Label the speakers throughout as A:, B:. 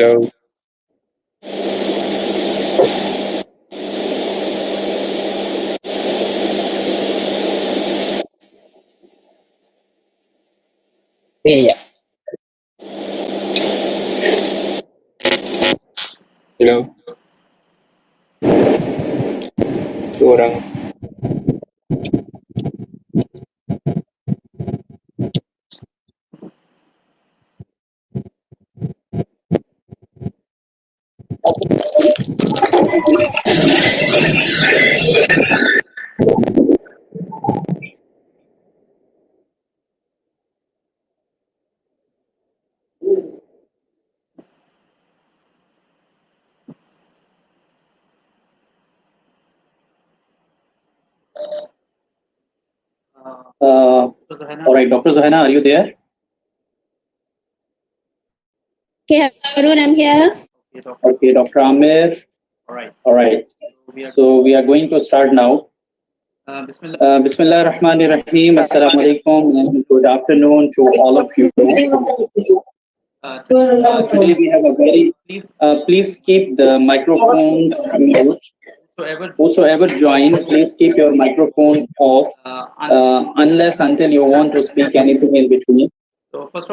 A: Hello.
B: Yeah.
A: Hello. Tu orang.
B: All right, Dr. Zohana, are you there?
C: Okay, Haroon, I'm here.
B: Okay, Dr. Amir. All right. So we are going to start now. Bismillah ar-Rahman ar-Rahim. Assalamu alaikum and good afternoon to all of you. Today we have a very, please keep the microphones mute. Whosoever join, please keep your microphone off unless until you want to speak anything in between. So first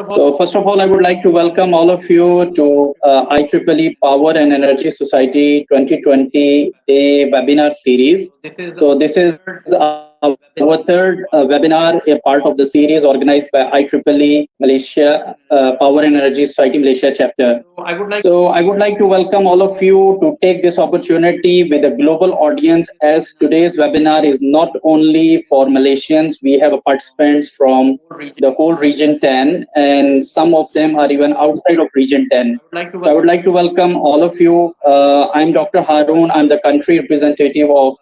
B: of all, I would like to welcome all of you to IEEE Power and Energy Society 2020 Day webinar series. So this is our third webinar, a part of the series organized by IEEE Malaysia Power and Energy Society Malaysia Chapter. So I would like to welcome all of you to take this opportunity with a global audience, as today's webinar is not only for Malaysians. We have participants from the whole region 10, and some of them are even outside of region 10. I would like to welcome all of you. I'm Dr. Haroon. I'm the country representative of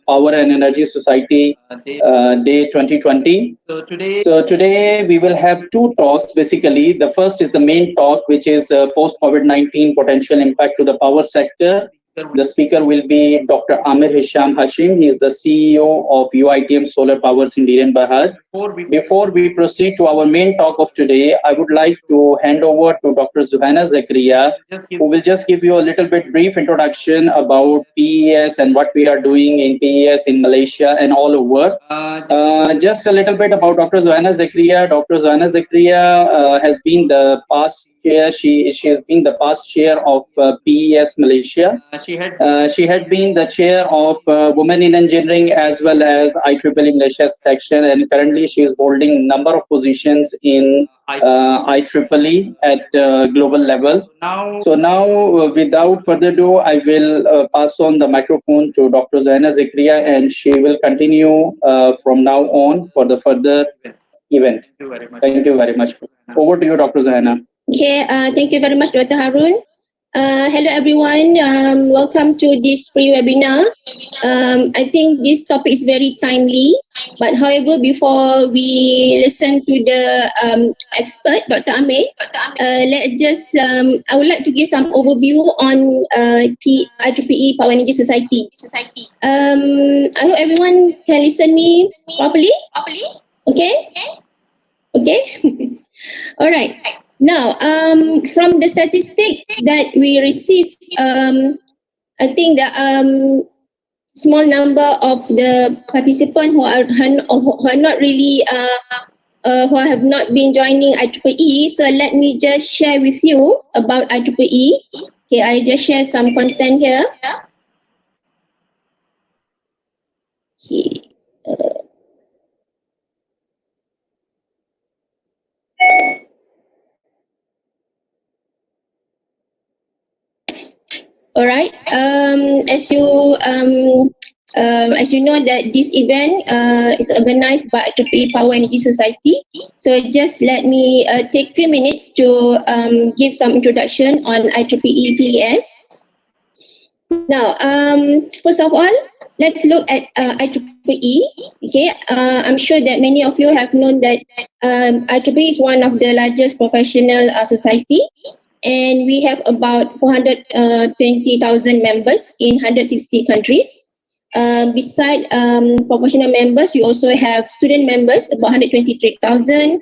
B: Power and Energy Society Day 2020. So today we will have two talks. Basically, the first is the main talk, which is post-COVID-19 potential impact to the power sector. The speaker will be Dr. Amir Hisham Hashim. He is the CEO of UiTM Solar Powers in Diren Bahar. Before we proceed to our main talk of today, I would like to hand over to Dr. Zuhaina Zakaria, who will just give you a little bit brief introduction about PES and what we are doing in PES in Malaysia and all over. Just a little bit about Dr. Zuhaina Zakaria. Dr. Zuhaina Zakaria has been the past chair. She has been the past chair of PES Malaysia. She had been the chair of Women in Engineering as well as IEEE Malaysia section, and currently she is holding number of positions in IEEE at global level. So now, without further ado, I will pass on the microphone to Dr. Zuhaina Zakaria, and she will continue from now on for the further event. Thank you very much. Over to you, Dr. Zuhaina.
C: Okay, thank you very much, Dr. Haroon. Hello, everyone. Welcome to this free webinar. I think this topic is very timely. But however, before we listen to the expert, Dr. Amir, I would like to give some overview on IEEE Power Energy Society. I hope everyone can listen me properly. Okay? Okay? All right. Now, from the statistic that we received, I think the small number of the participants who are not really who have not been joining IEEE. So let me just share with you about IEEE. Okay, I just share some content here. Okay. All right. As you know that this event is organized by IEEE Power Energy Society. So just let me take a few minutes to give some introduction on IEEE PES. Now, first of all, let's look at IEEE. Okay, I'm sure that many of you have known that IEEE is one of the largest professional society. And we have about 420,000 members in 160 countries. beside proportional members, we also have student members, about 123,000.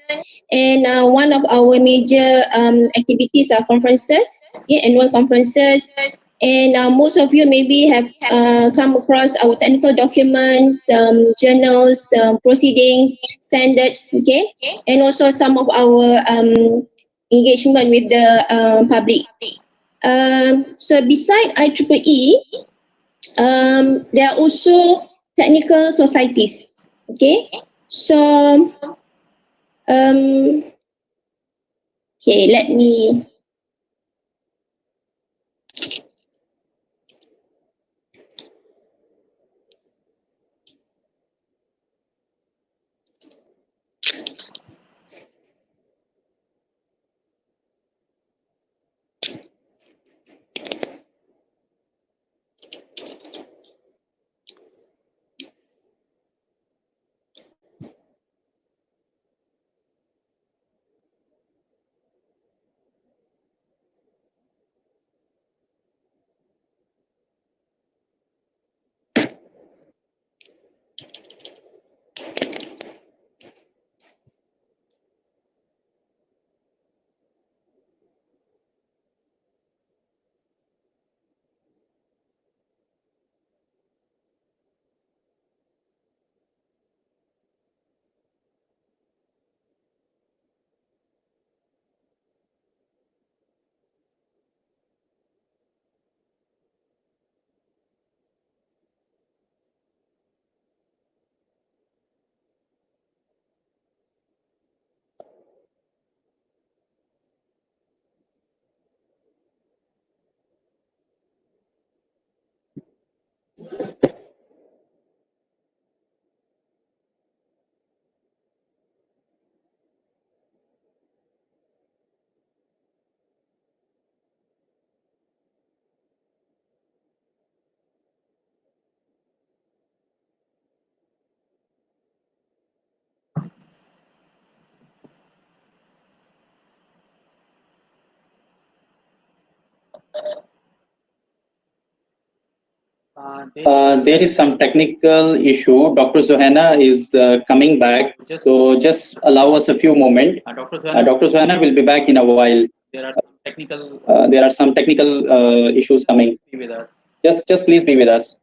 C: And one of our major activities are conferences, annual conferences. And most of you maybe have come across our technical documents, journals, proceedings, standards, and also some of our engagement with the public. So beside IEEE, there are also technical societies. So let me.
B: There is some technical issue. Dr. Zohana is coming back, so just allow us a few moments. Dr. Zohana will be back in a while. There are some technical issues coming. Just please be with us.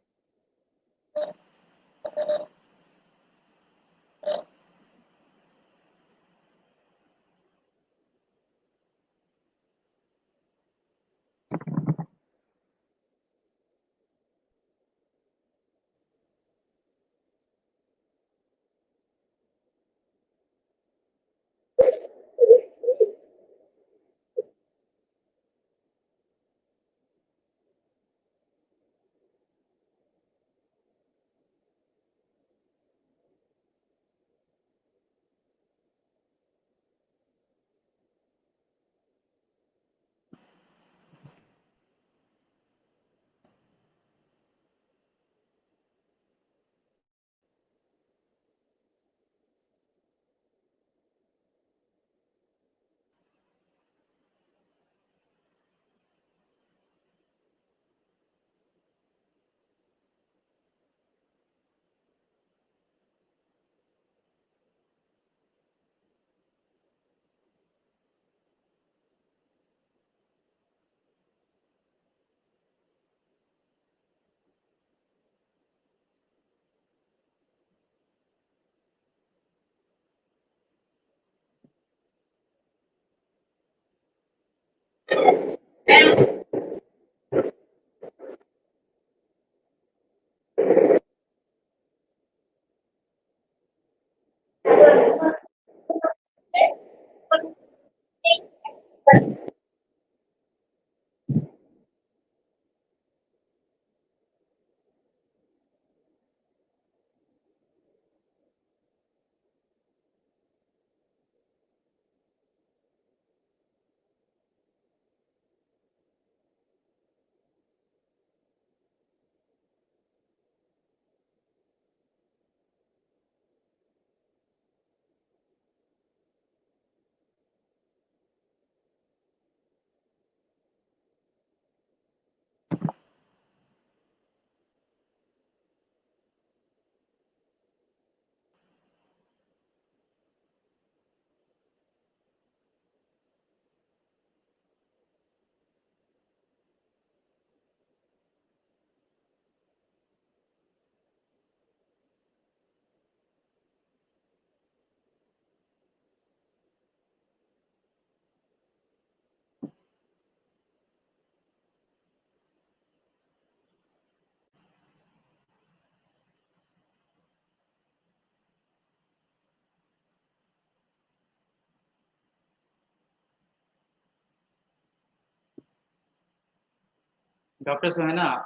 B: Dr. Suhaina,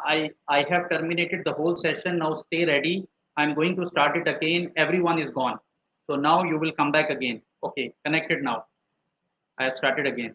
B: I have terminated the whole session. Now stay ready. I'm going to start it again. Everyone is gone. So now you will come back again. Okay, connected now. I have started again.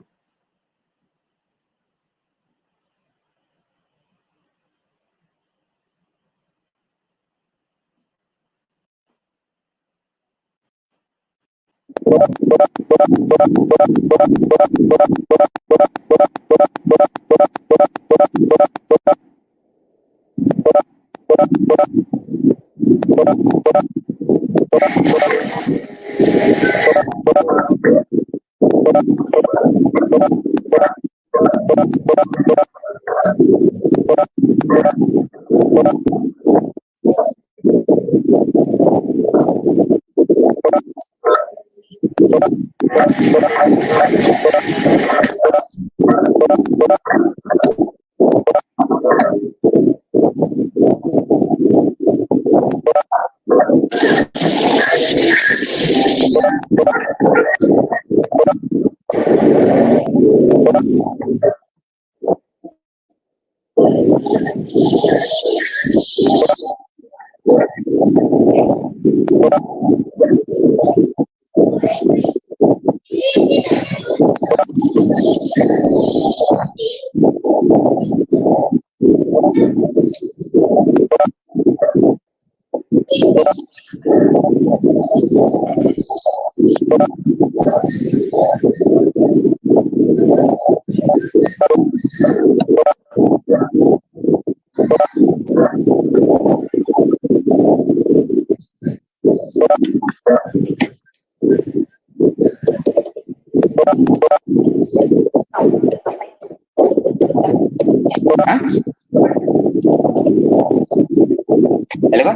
A: Hello?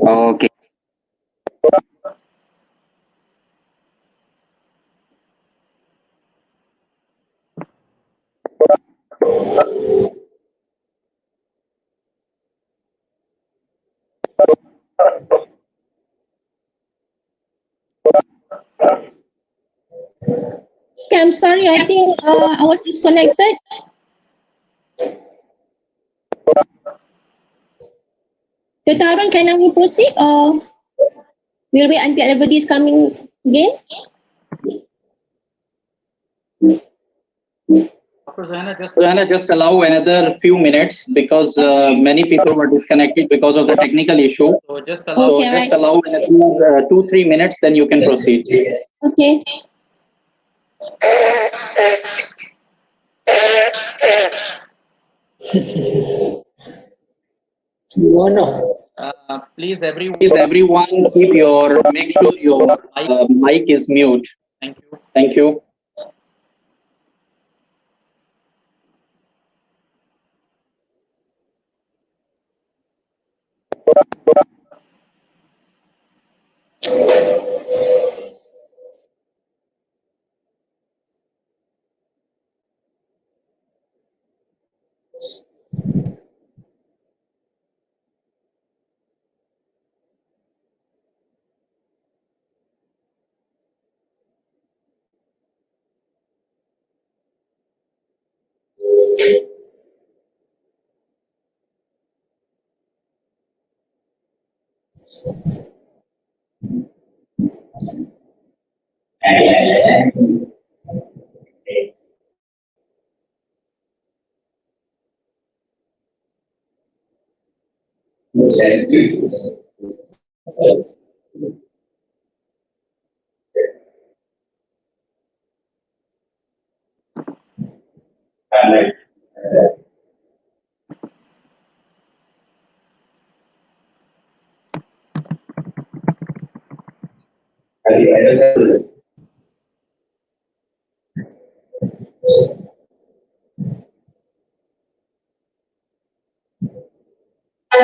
A: Okay.
C: Okay, I'm sorry. I think I was disconnected. Dr. Haroon, can I proceed or will wait until everybody is coming again?
B: Suhaina, just allow another few minutes because many people were disconnected because of the technical issue. So just allow another 2-3 minutes, then you can proceed.
C: Okay.
B: Please everyone make sure your mic is mute. Thank you. Thank you.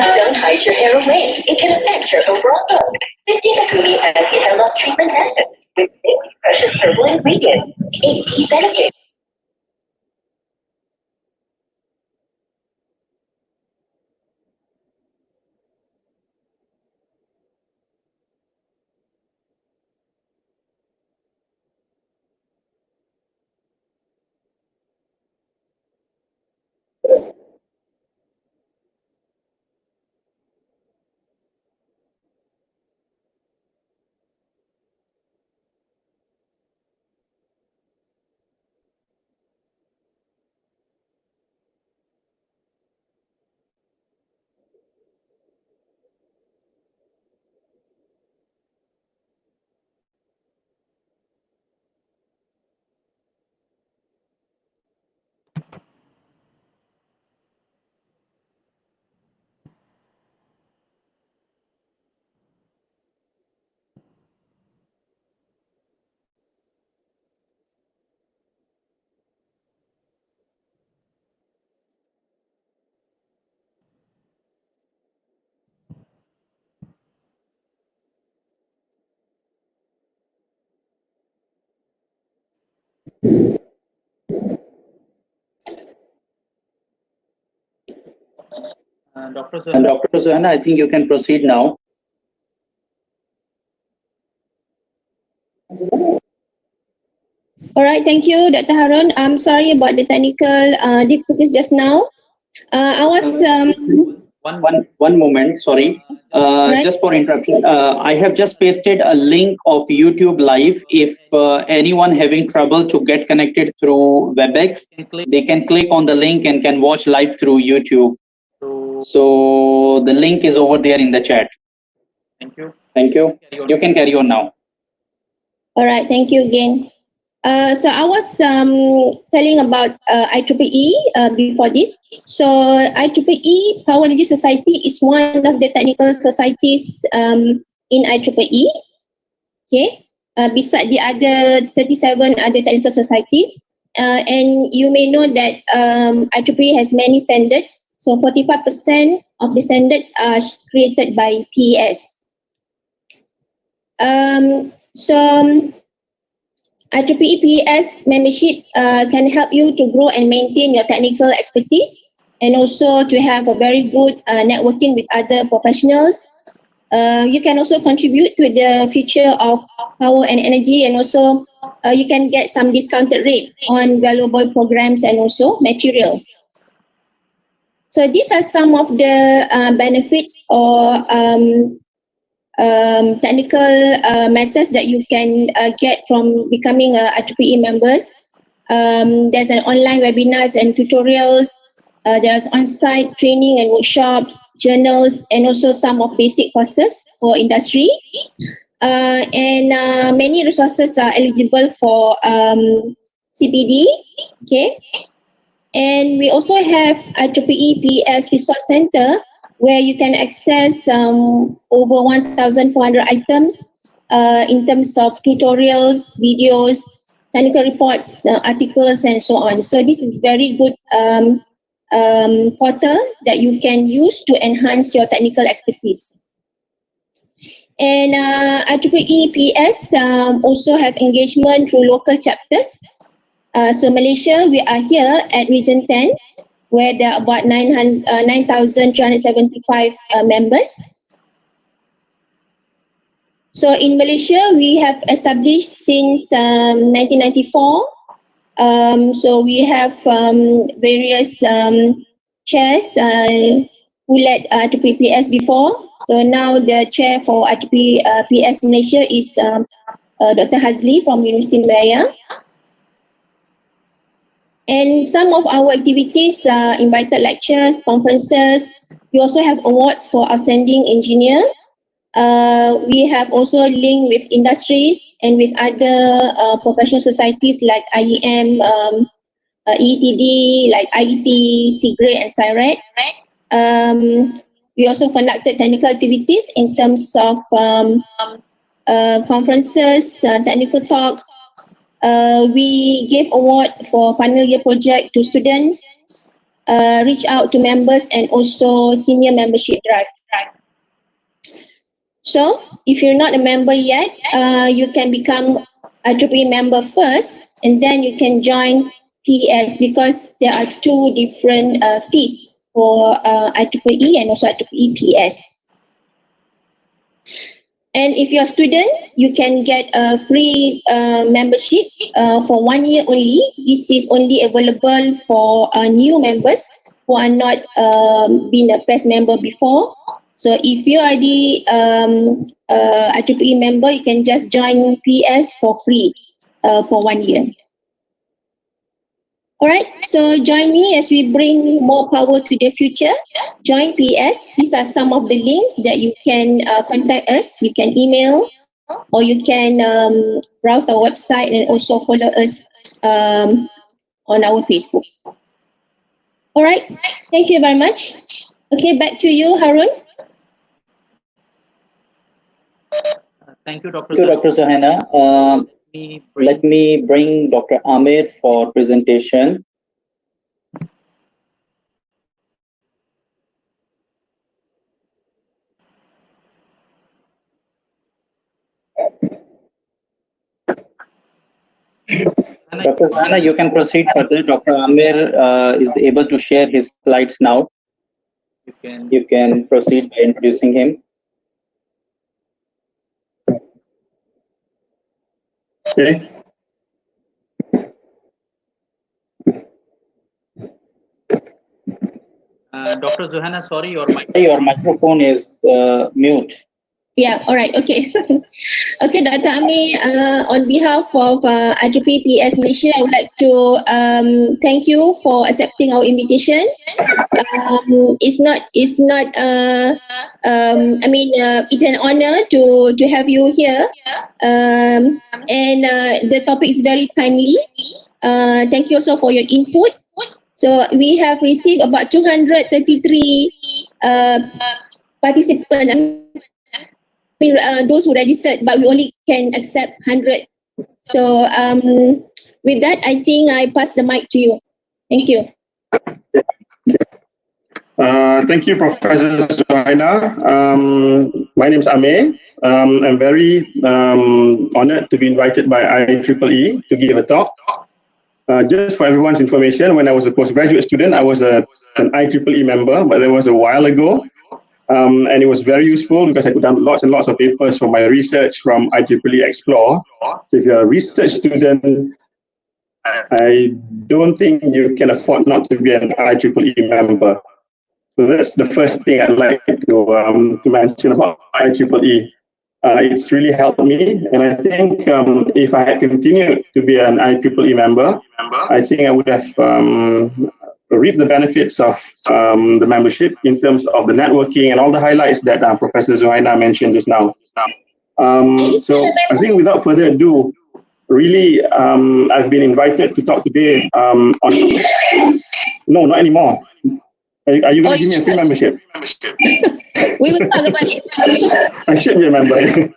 D: Don't hide your hair away. It can affect your overall look. 50 Takumi anti-hair loss treatment tested with 50 precious herbal ingredients. 8 key benefits.
B: Dr. Suhana, I think you can proceed now.
C: All right, thank you, Dr. Haroon. I'm sorry about the technical difficulties just now. I was
B: One moment, sorry.
C: Right.
B: Just for interruption, I have just pasted a link of YouTube Live. If anyone having trouble to get connected through WebEx, they can click on the link and can watch live through YouTube. So the link is over there in the chat. Thank you. You can carry on now.
C: All right, thank you again. So I was telling about IEEE before this. So IEEE Power Energy Society is one of the technical societies in IEEE. Okay, beside the other 37 other technical societies, and you may know that IEEE has many standards. So 45% of the standards are created by PES. IEEE PES membership can help you to grow and maintain your technical expertise, and also to have a very good networking with other professionals. You can also contribute to the future of power and energy, and also you can get some discounted rate on valuable programs and also materials. So these are some of the benefits or technical matters that you can get from becoming a IEEE members. There's an online webinars and tutorials. There's on-site training and workshops, journals, and also some of basic courses for industry. And many resources are eligible for CPD. Okay. And we also have IEEE PES Resource Center, where you can access over 1,400 items in terms of tutorials, videos, technical reports, articles, and so on. So this is very good portal that you can use to enhance your technical expertise. And IEEE PES also have engagement through local chapters. So Malaysia, we are here at Region 10, where there are about 9,375 members. So in Malaysia, we have established since 1994. So we have various chairs who led IEEE PES before. So now the chair for IEEE PES Malaysia is Dr. Hazli from University Malaya. And some of our activities are invited lectures, conferences. We also have awards for outstanding engineer. We have also linked with industries and with other professional societies like IEM, EETD, like IET, SIGRE, and SIRET. We also conducted technical activities in terms of conferences, technical talks. We gave award for final year project to students, reach out to members, and also senior membership drive. So if you're not a member yet, you can become a IEEE member first, and then you can join PES, because there are two different fees for IEEE and also IEEE PES. And if you're a student, you can get a free membership for 1 year only. This is only available for new members who are not been a PES member before. So if you are the IEEE member, you can just join PES for free for 1 year. All right, so join me as we bring more power to the future. Join PES. These are some of the links that you can contact us. You can email, or you can browse our website, and also follow us on our Facebook. All right, thank you very much. Okay, back to you, Haroon.
B: Thank you, Dr. Suhana. Let me bring Dr. Amir for presentation. Dr. Zana, you can proceed further. Dr. Amir is able to share his slides now. You can proceed by introducing him.
E: Okay.
B: Dr. Zuhana, sorry, your microphone is mute.
C: Yeah, all right, okay. Okay, Dr. Amir, on behalf of IEEE PES Malaysia, I would like to thank you for accepting our invitation. It's an honor to have you here. And the topic is very timely. Thank you also for your input. So we have received about 233 participants. Those who registered, but we only can accept 100. So with that, I think I pass the mic to you. Thank you.
E: Thank you, Professor Suhaina. My name is Amir. I'm very honored to be invited by IEEE to give a talk. Just for everyone's information, when I was a postgraduate student, I was an IEEE member, but that was a while ago. And it was very useful because I could download lots and lots of papers for my research from IEEE Explore. So if you're a research student, I don't think you can afford not to be an IEEE member. So that's the first thing I'd like to mention about IEEE. It's really helped me, and I think if I had continued to be an IEEE member, I think I would have reap the benefits of the membership in terms of the networking and all the highlights that Professor Zuhaina mentioned just now. So I think without further ado, really, I've been invited to talk today on... No, not anymore. Are you going to give me a free membership?
C: We will talk about it.
E: I should be a member. Okay.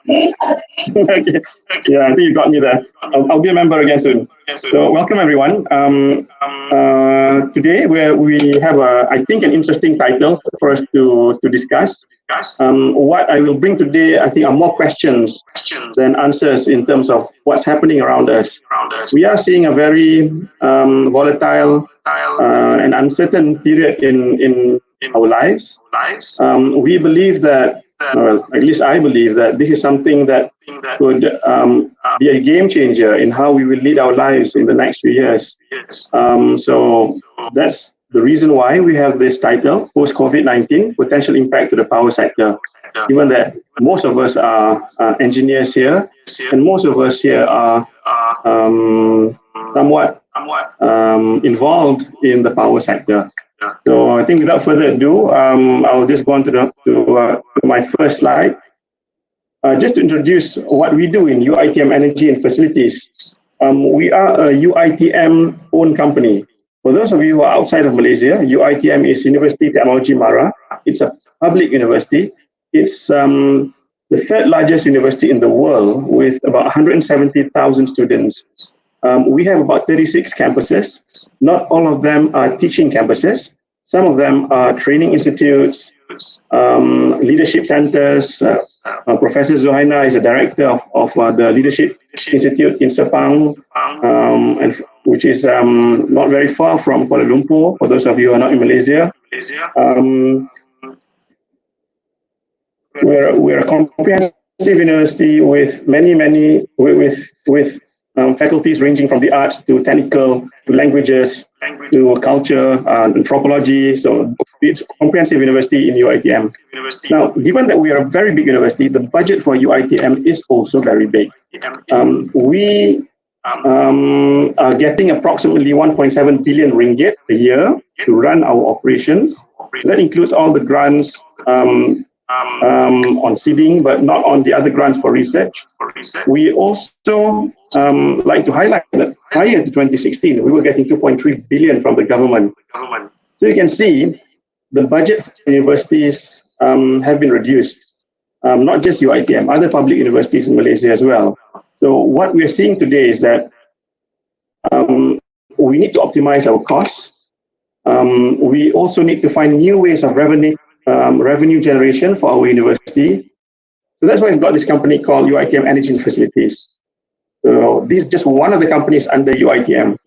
E: Yeah, I think you got me there. I'll be a member again soon. So welcome everyone. Today we have I think an interesting title for us to discuss. What I will bring today, I think, are more questions than answers in terms of what's happening around us. We are seeing a very volatile and uncertain period in our lives. We believe that, at least I believe that this is something that could be a game changer in how we will lead our lives in the next few years. So that's the reason why we have this title, Post-COVID-19, Potential Impact to the Power Sector. Given that most of us are engineers here, and most of us here are somewhat involved in the power sector. So I think without further ado, I'll just go on to my first slide. Just to introduce what we do in UiTM Energy and Facilities. We are a UiTM owned company. For those of you who are outside of Malaysia, UiTM is University Technology Mara. It's a public university. It's the third largest university in the world with about 170,000 students. We have about 36 campuses. Not all of them are teaching campuses. Some of them are training institutes, leadership centers. Professor Zuhaina is a director of the Leadership Institute in Sepang, which is not very far from Kuala Lumpur, for those of you who are not in Malaysia. We're a comprehensive university with many faculties ranging from the arts to technical, to languages, to culture, anthropology. So it's a comprehensive university in UiTM. Now, given that we are a very big university, the budget for UiTM is also very big. We are getting approximately 1.7 billion ringgit a year to run our operations. That includes all the grants on seeding, but not on the other grants for research. We also like to highlight that prior to 2016, we were getting 2.3 billion from the government. So you can see the budget for universities have been reduced, not just UiTM, other public universities in Malaysia as well. So what we're seeing today is that we need to optimize our costs. We also need to find new ways of revenue generation for our university. So that's why we've got this company called UiTM Energy and Facilities. So this is just one of the companies under UiTM.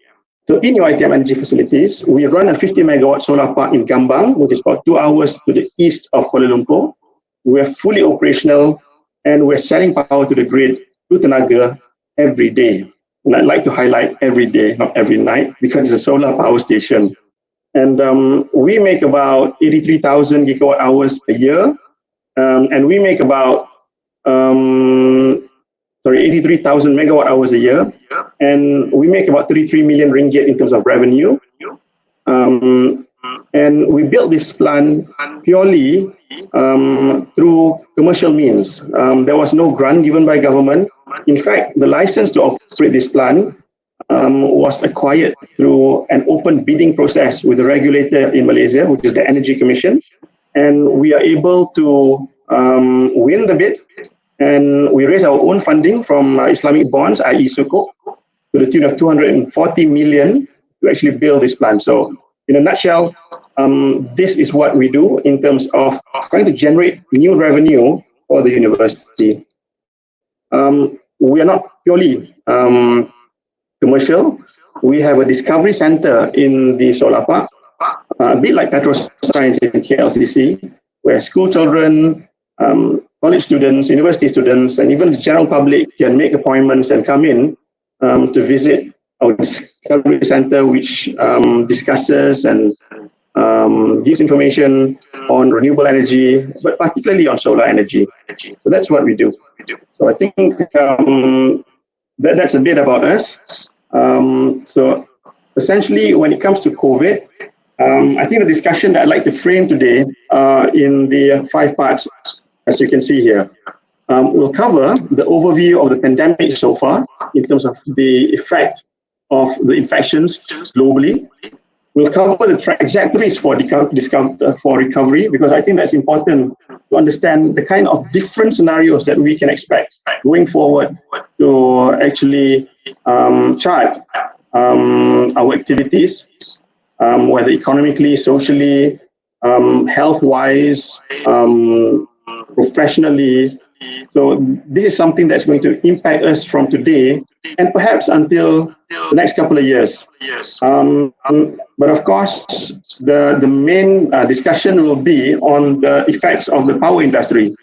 E: So in UiTM Energy Facilities, we run a 50 megawatt solar park in Gambang, which is about 2 hours to the east of Kuala Lumpur. We're fully operational and we're selling power to the grid through Tenaga every day. And I'd like to highlight every day, not every night, because it's a solar power station. And we make about 83,000 gigawatt hours a year. And we make about 83,000 megawatt hours a year, and we make about 33 million ringgit in terms of revenue. And we built this plant purely through commercial means. There was no grant given by government. In fact, the license to operate this plant was acquired through an open bidding process with the regulator in Malaysia, which is the Energy Commission. And we are able to win the bid. And we raised our own funding from Islamic bonds, i.e. Sukuk, to the tune of 240 million to actually build this plant. So in a nutshell, this is what we do in terms of trying to generate new revenue for the university. We are not purely commercial. We have a discovery center in the solar park, a bit like Petroscience in KLCC, where school children, college students, university students, and even the general public can make appointments and come in to visit our discovery center, which discusses and gives information on renewable energy, but particularly on solar energy. So that's what we do. So I think that's a bit about us. So essentially, when it comes to COVID, I think the discussion that I'd like to frame today in the 5 parts, as you can see here, we'll cover the overview of the pandemic so far in terms of the effect of the infections globally. We'll cover the trajectories for recovery, because I think that's important to understand the kind of different scenarios that we can expect going forward to actually chart our activities, whether economically, socially, health-wise, professionally. So this is something that's going to impact us from today and perhaps until the next couple of years. But of course, the main discussion will be on the effects of the power industry.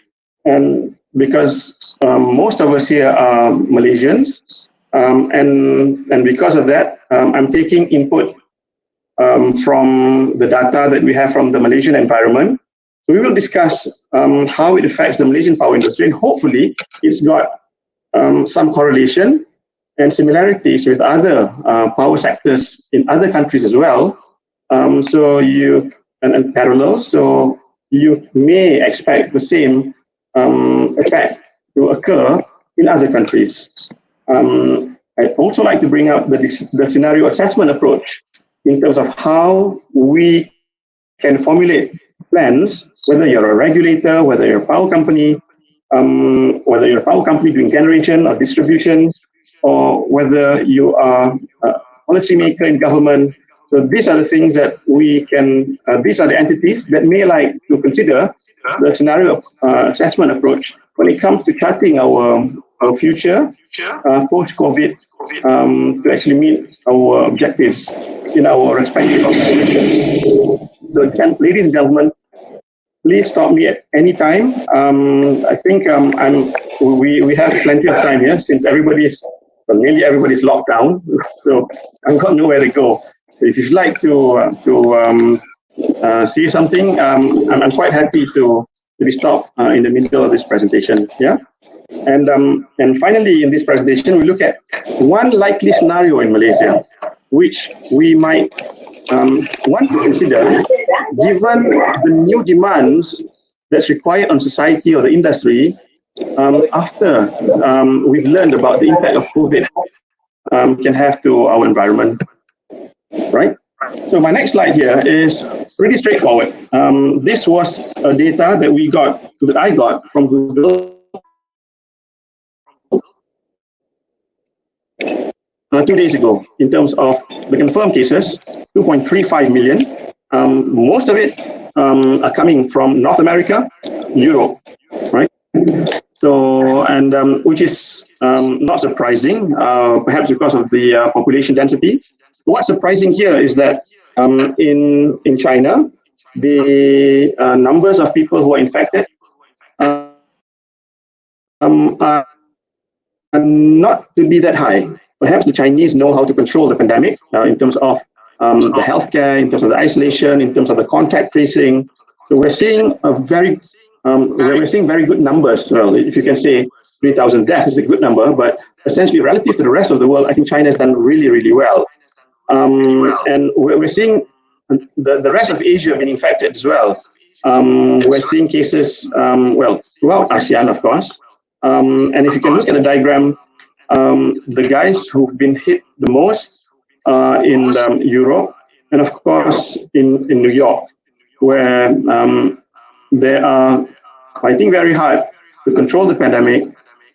E: And because most of us here are Malaysians, and because of that, I'm taking input from the data that we have from the Malaysian environment. So we will discuss how it affects the Malaysian power industry, and hopefully it's got some correlation and similarities with other power sectors in other countries as well. And parallels. So you may expect the same effect to occur in other countries. I'd also like to bring up the scenario assessment approach in terms of how we can formulate plans, whether you're a regulator, whether you're a power company, doing generation or distribution, or whether you are a policymaker in government. So these are the things that we can, these are the entities that may like to consider the scenario assessment approach when it comes to charting our future post-COVID to actually meet our objectives in our respective organizations. So ladies and gentlemen, please stop me at any time. I think we have plenty of time here since nearly everybody's locked down, so I've got nowhere to go. So if you'd like to see something, I'm quite happy to be stopped in the middle of this presentation. Yeah, and finally in this presentation we look at one likely scenario in Malaysia, which we might want to consider given the new demands that's required on society or the industry after we've learned about the impact of COVID can have to our environment, right? So my next slide here is pretty straightforward. This was data that I got from Google 2 days ago in terms of the confirmed cases, 2.35 million. Most of it are coming from North America, Europe, right? So, and which is not surprising, perhaps because of the population density. What's surprising here is that in China, the numbers of people who are infected are not to be that high. Perhaps the Chinese know how to control the pandemic in terms of the healthcare, in terms of the isolation, in terms of the contact tracing. So we're seeing we're seeing very good numbers. Well, if you can say 3,000 deaths is a good number, but essentially relative to the rest of the world, I think China has done really, really well. And we're seeing the rest of Asia being infected as well. We're seeing cases, well, throughout ASEAN, of course. And if you can look at the diagram, the guys who've been hit the most in Europe, and of course in New York, where they are fighting very hard to control the pandemic,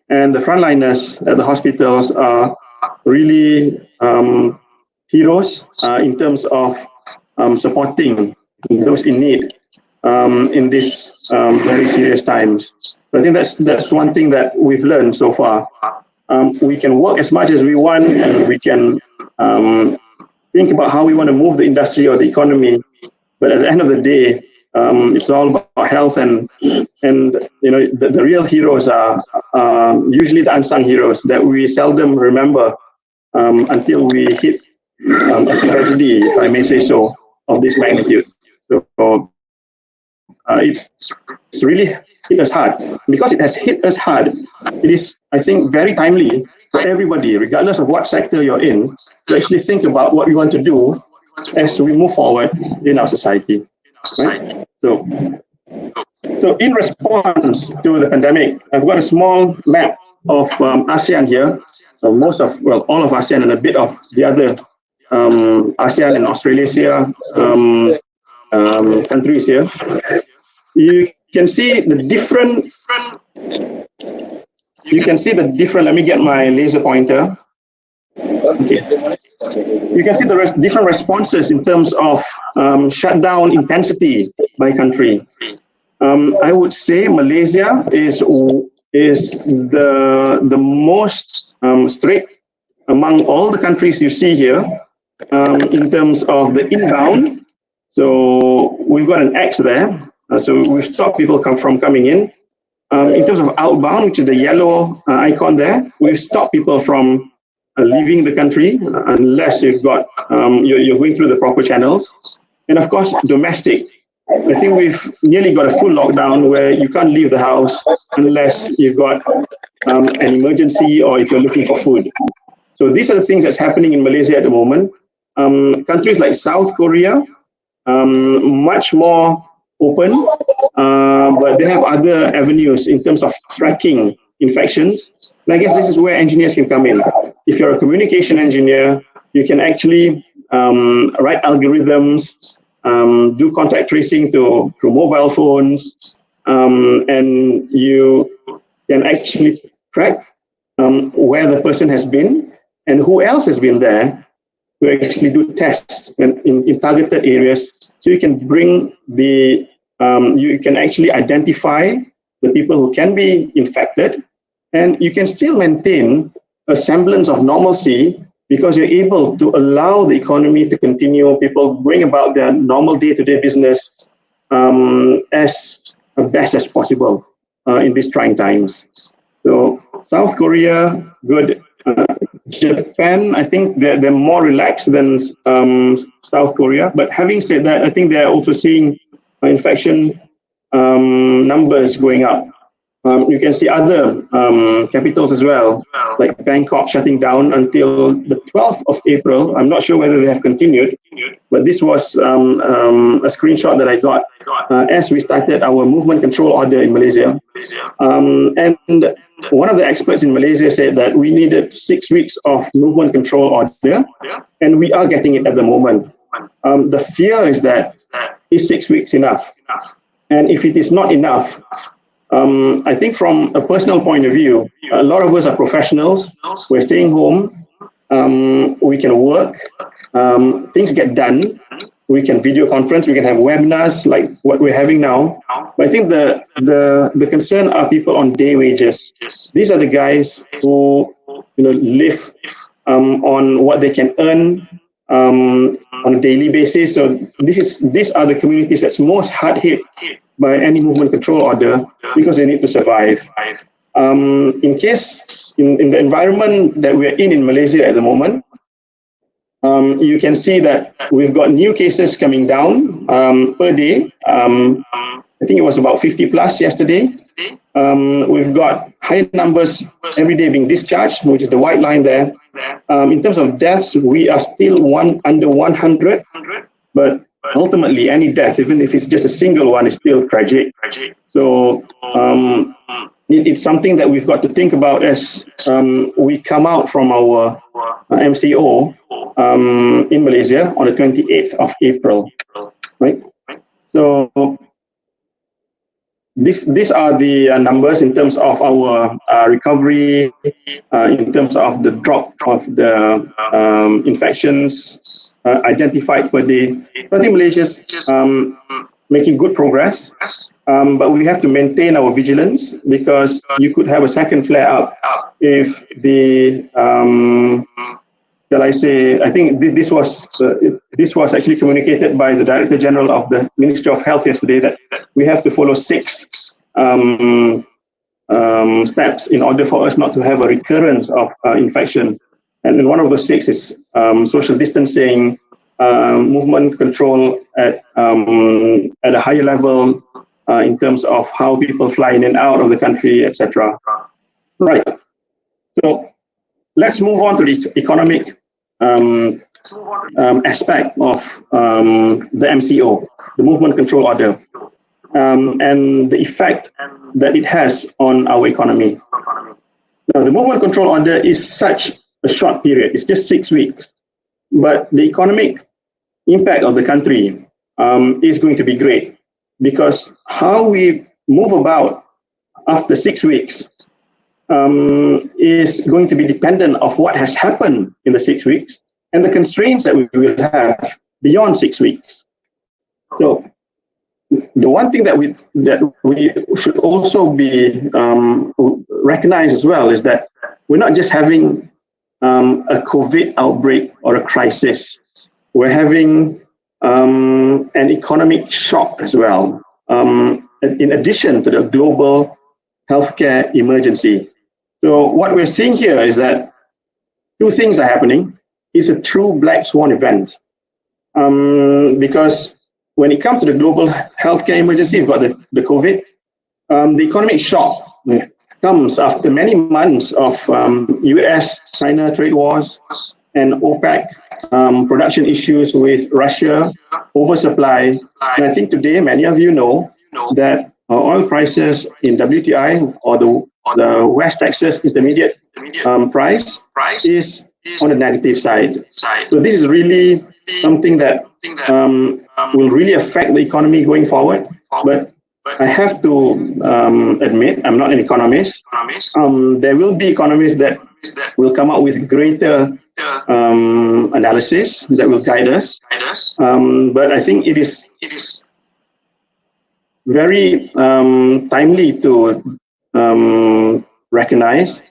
E: and the frontliners at the hospitals are really heroes in terms of supporting those in need in these very serious times. But I think that's one thing that we've learned so far. We can work as much as we want, and we can think about how we want to move the industry or the economy. But at the end of the day, it's all about health, and you know the real heroes are usually the unsung heroes that we seldom remember until we hit a tragedy, if I may say so, of this magnitude. So it's really hit us hard. Because it has hit us hard, it is, I think, very timely for everybody, regardless of what sector you're in, to actually think about what we want to do as we move forward in our society. Right? So in response to the pandemic, I've got a small map of ASEAN here. Most of, well, all of ASEAN and a bit of the other ASEAN and Australasia countries here. You can see the different, let me get my laser pointer. Okay. You can see the different responses in terms of shutdown intensity by country. I would say Malaysia is the most strict among all the countries you see here in terms of the inbound. So we've got an X there. So we've stopped people from coming in. In terms of outbound, which is the yellow icon there, we've stopped people from leaving the country unless you've got you're going through the proper channels. And of course, domestic. I think we've nearly got a full lockdown where you can't leave the house unless you've got an emergency or if you're looking for food. So these are the things that's happening in Malaysia at the moment. Countries like South Korea, much more open, but they have other avenues in terms of tracking infections. And I guess this is where engineers can come in. If you're a communication engineer, you can actually write algorithms, do contact tracing through mobile phones, and you can actually track where the person has been and who else has been there to actually do tests in targeted areas. So you can bring the, you can actually identify the people who can be infected, and you can still maintain a semblance of normalcy because you're able to allow the economy to continue, people bring about their normal day-to-day business as best as possible in these trying times. So South Korea, good. Japan, I think they're more relaxed than South Korea. But having said that, I think they're also seeing infection numbers going up. You can see other capitals as well, like Bangkok shutting down until the 12th of April. I'm not sure whether they have continued, but this was a screenshot that I got as we started our movement control order in Malaysia. And one of the experts in Malaysia said that we needed 6 weeks of movement control order, and we are getting it at the moment. The fear is that is 6 weeks enough? And if it is not enough, I think from a personal point of view, a lot of us are professionals. We're staying home. We can work. Things get done. we can video conference, we can have webinars like what we're having now. But I think the concern are people on day wages. These are the guys who live on what they can earn on a daily basis. So these are the communities that's most hard hit by any movement control order because they need to survive. In the environment that we're in Malaysia at the moment, you can see that we've got new cases coming down per day. I think it was about 50 plus yesterday. We've got high numbers every day being discharged, which is the white line there. In terms of deaths, we are still under 100, but ultimately any death, even if it's just a single one, is still tragic. So it's something that we've got to think about as we come out from our MCO in Malaysia on the 28th of April, right? So these are the numbers in terms of our recovery, in terms of the drop of the infections identified per day. I think Malaysia's making good progress, but we have to maintain our vigilance because you could have a second flare-up if the shall I say, I think this was actually communicated by the Director General of the Ministry of Health yesterday, that we have to follow 6 steps in order for us not to have a recurrence of infection. And then one of those 6 is social distancing, movement control at a higher level in terms of how people fly in and out of the country, etc. Right. So let's move on to the economic aspect of the MCO, the Movement Control Order, and the effect that it has on our economy. Now, the Movement Control Order is such a short period. It's just 6 weeks. But the economic impact of the country is going to be great, because how we move about after 6 weeks is going to be dependent of what has happened in the 6 weeks and the constraints that we will have beyond 6 weeks. So the one thing that we should also be recognized as well is that we're not just having a COVID outbreak or a crisis. We're having an economic shock as well, in addition to the global healthcare emergency. So what we're seeing here is that 2 things are happening. It's a true black swan event, because when it comes to the global healthcare emergency, you've got the COVID. The economic shock comes after many months of US-China trade wars and OPEC production issues with Russia, oversupply. And I think today many of you know that oil prices in WTI, or the West Texas Intermediate price, is on the negative side. So this is really something that will really affect the economy going forward. But I have to admit, I'm not an economist. There will be economists that will come up with greater analysis that will guide us. But I think it is very timely to recognize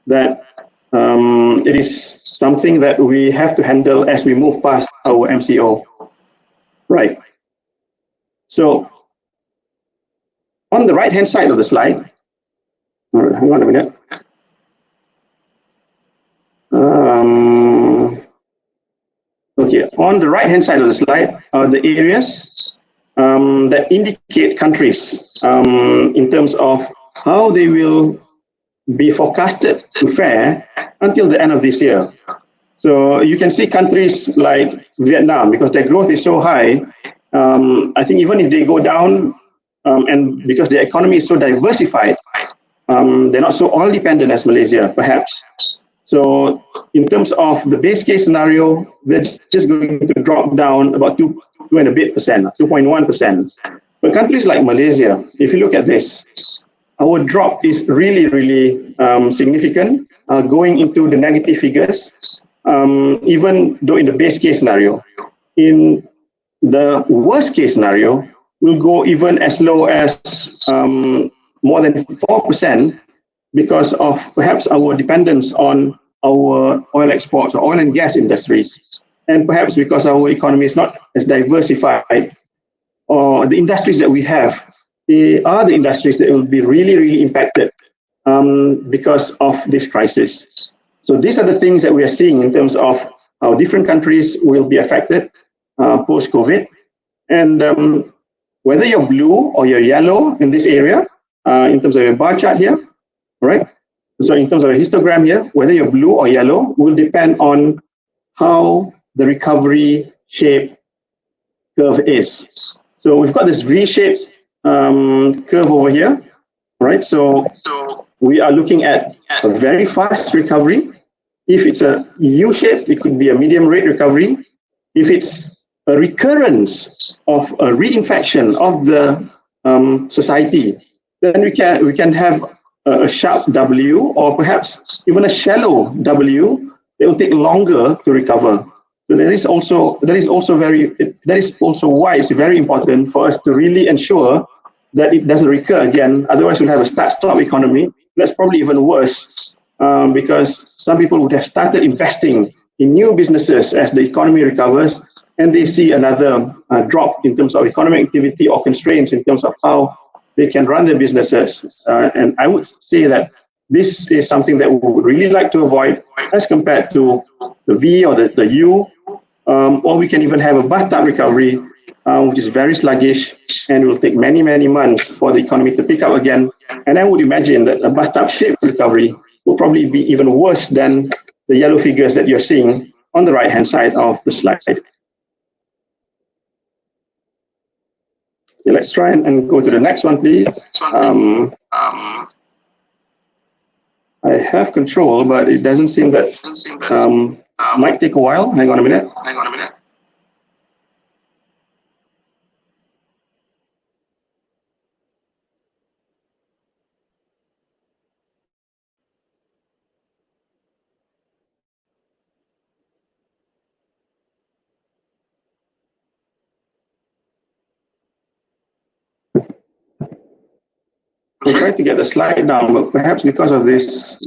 E: that it is something that we have to handle as we move past our MCO. Right. So on the right-hand side of the slide, hang on a minute. Okay, on the right-hand side of the slide are the areas that indicate countries in terms of how they will be forecasted to fare until the end of this year. So you can see countries like Vietnam, because their growth is so high, I think even if they go down, and because their economy is so diversified, they're not so oil dependent as Malaysia, perhaps. So in terms of the base case scenario, they're just going to drop down about 2.1%. But countries like Malaysia, if you look at this, our drop is really, really significant, going into the negative figures, even though in the base case scenario. In the worst case scenario will go even as low as more than 4% because of perhaps our dependence on our oil exports or oil and gas industries, and perhaps because our economy is not as diversified, or the industries that we have are the industries that will be really, really impacted because of this crisis. So these are the things that we are seeing in terms of how different countries will be affected post-COVID. And whether you're blue or you're yellow in this area, in terms of your bar chart here, right? So in terms of a histogram here, whether you're blue or yellow will depend on how the recovery shape curve is. So we've got this V-shaped curve over here, right? So we are looking at a very fast recovery. If it's a U-shape, it could be a medium rate recovery. If it's a recurrence of a reinfection of the society, then we can have a sharp W, or perhaps even a shallow W. It will take longer to recover. So that is also why it's very important for us to really ensure that it doesn't recur again. Otherwise, we'll have a start-stop economy. That's probably even worse because some people would have started investing in new businesses as the economy recovers, and they see another drop in terms of economic activity or constraints in terms of how they can run their businesses. And I would say that this is something that we would really like to avoid as compared to the V or the U, or we can even have a bathtub recovery, which is very sluggish and will take many, many months for the economy to pick up again. And I would imagine that a bathtub-shaped recovery will probably be even worse than the yellow figures that you're seeing on the right-hand side of the slide. Okay, let's try and go to the next one, please. I have control, but it doesn't seem that might take a while. Hang on a minute. I tried to get the slide down, but perhaps because of this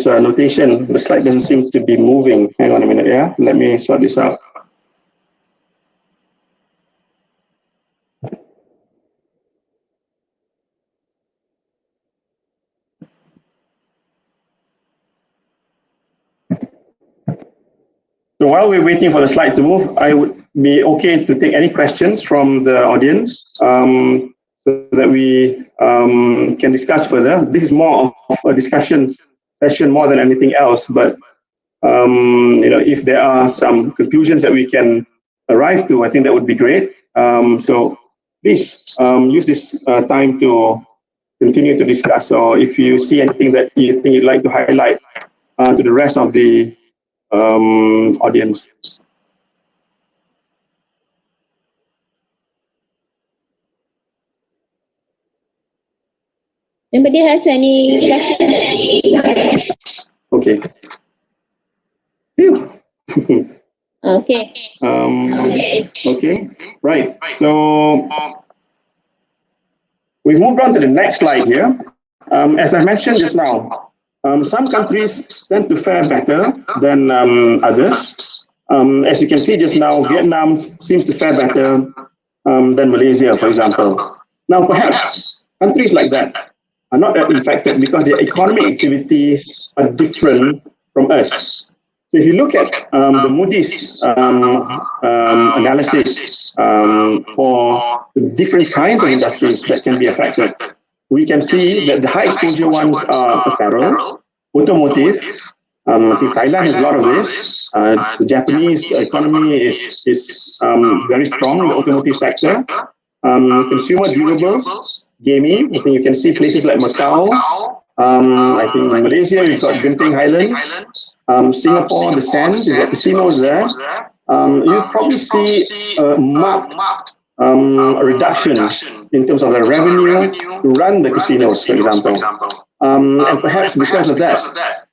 E: notation, the slide doesn't seem to be moving. Hang on a minute, yeah? Let me sort this out. So while we're waiting for the slide to move, I would be okay to take any questions from the audience so that we can discuss further. This is more of a discussion session more than anything else, but if there are some conclusions that we can arrive to, I think that would be great. So please use this time to continue to discuss, or if you see anything that you think you'd like to highlight to the rest of the audience.
C: Anybody has any questions?
E: Okay.
C: Okay.
E: Okay. Right. So we've moved on to the next slide here. As I mentioned just now, some countries tend to fare better than others. As you can see just now, Vietnam seems to fare better than Malaysia, for example. Now, perhaps countries like that are not that infected because their economic activities are different from us. So if you look at the Moody's analysis for the different kinds of industries that can be affected, we can see that the high exposure ones are apparel, automotive. I think Thailand has a lot of this. The Japanese economy is very strong in the automotive sector. Consumer durables, gaming. I think you can see places like Macau. I think in Malaysia, we've got Genting Highlands. Singapore, the Sands, you've got casinos there. You'll probably see a marked reduction in terms of the revenue to run the casinos, for example. And perhaps because of that,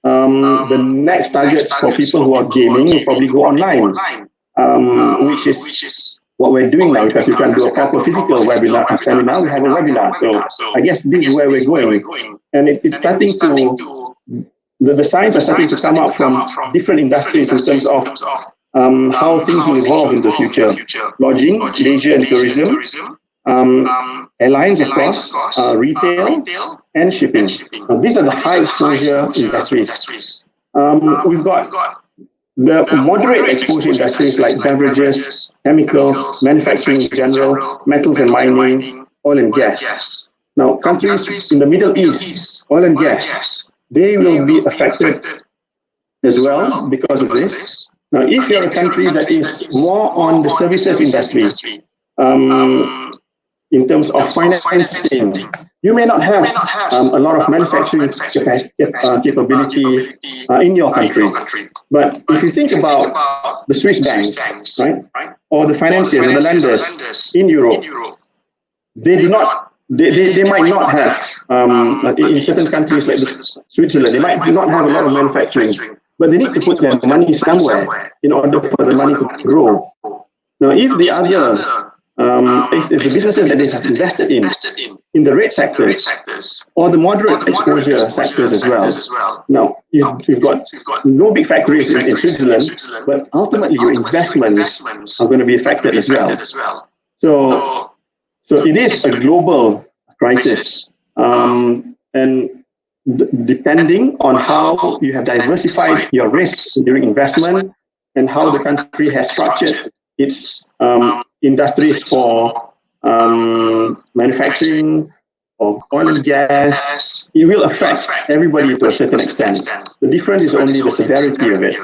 E: the next targets for people who are gaming will probably go online, which is what we're doing now, because we can do a proper physical webinar, a seminar, we have a webinar. So I guess this is where we're going. And it's starting to, the signs are starting to come out from different industries in terms of how things will evolve in the future. Lodging, leisure and tourism, airlines, of course, retail, and shipping. Now, these are the high exposure industries. We've got the moderate exposure industries like beverages, chemicals, manufacturing in general, metals and mining, oil and gas. Now, countries in the Middle East, oil and gas, they will be affected as well because of this. Now, if you're a country that is more on the services industry, in terms of financing, you may not have a lot of manufacturing capability in your country. But if you think about the Swiss banks, right, or the financiers or the lenders in Europe, they do not, they might not have, in certain countries like Switzerland, they might not have a lot of manufacturing, but they need to put their money somewhere in order for the money to grow. Now, if the other if the businesses that they have invested in the red sectors or the moderate exposure sectors as well. Now, you've got no big factories in Switzerland, but ultimately your investments are going to be affected as well. So it is a global crisis, and depending on how you have diversified your risks during investment and how the country has structured its industries for manufacturing or oil and gas, it will affect everybody to a certain extent. The difference is only the severity of it.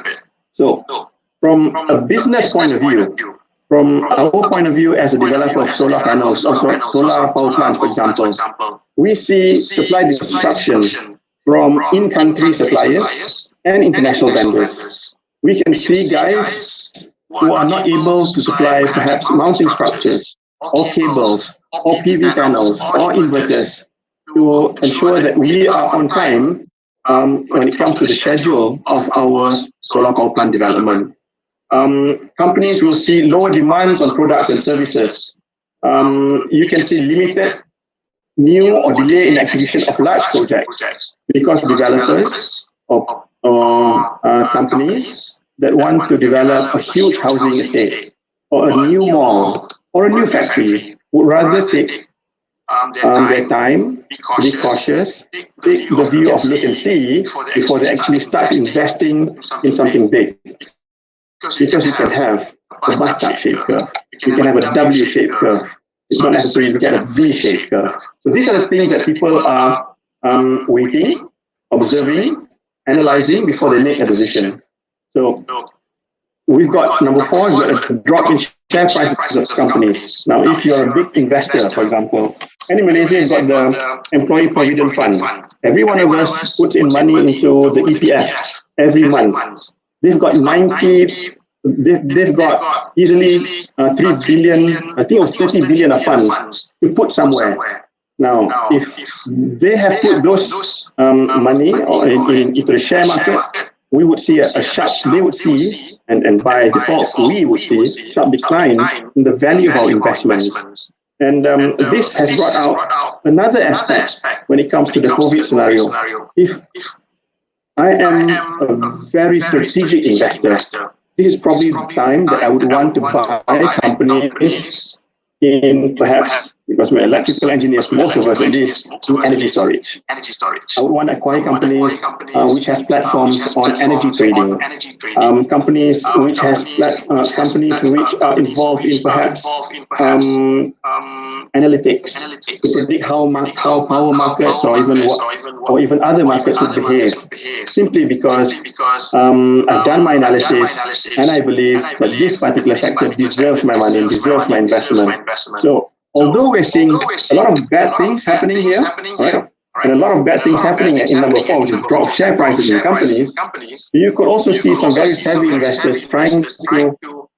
E: So from a business point of view, from our point of view as a developer of solar panels or solar power plants, for example, we see supply disruption from in-country suppliers and international vendors. We can see guys who are not able to supply perhaps mounting structures or cables or PV panels or inverters to ensure that we are on time when it comes to the schedule of our solar power plant development. Companies will see lower demands on products and services. You can see limited new or delay in execution of large projects because developers or companies that want to develop a huge housing estate or a new mall or a new factory would rather take their time, be cautious, take the view of look and see before they actually start investing in something big. Because you can have a bathtub-shaped curve, you can have a W-shaped curve. It's not necessary to get a V-shaped curve. So these are the things that people are waiting, observing, analyzing before they make a decision. So we've got number 4, we've got a drop in share prices of companies. Now, if you're a big investor, for example, and in Malaysia, you've got the Employee Provident Fund. Every one of us puts in money into the EPF every month. They've got they've got easily 3 billion, I think it was 30 billion of funds to put somewhere. Now, if they have put those money into the share market, we would see a sharp, they would see, and by default, we would see a sharp decline in the value of our investments. And this has brought out another aspect when it comes to the COVID scenario. If I am a very strategic investor, this is probably the time that I would want to buy companies in perhaps, because we're electrical engineers, most of us at least, in energy storage. I would want to acquire companies which has platforms on energy trading, companies which which are involved in perhaps analytics to predict how power markets or even other markets would behave. Simply because I've done my analysis and I believe that this particular sector deserves my money and deserves my investment. So although we're seeing a lot of bad things happening here, right, and a lot of bad things happening in number 4, which is drop share prices in companies, you could also see some very savvy investors trying to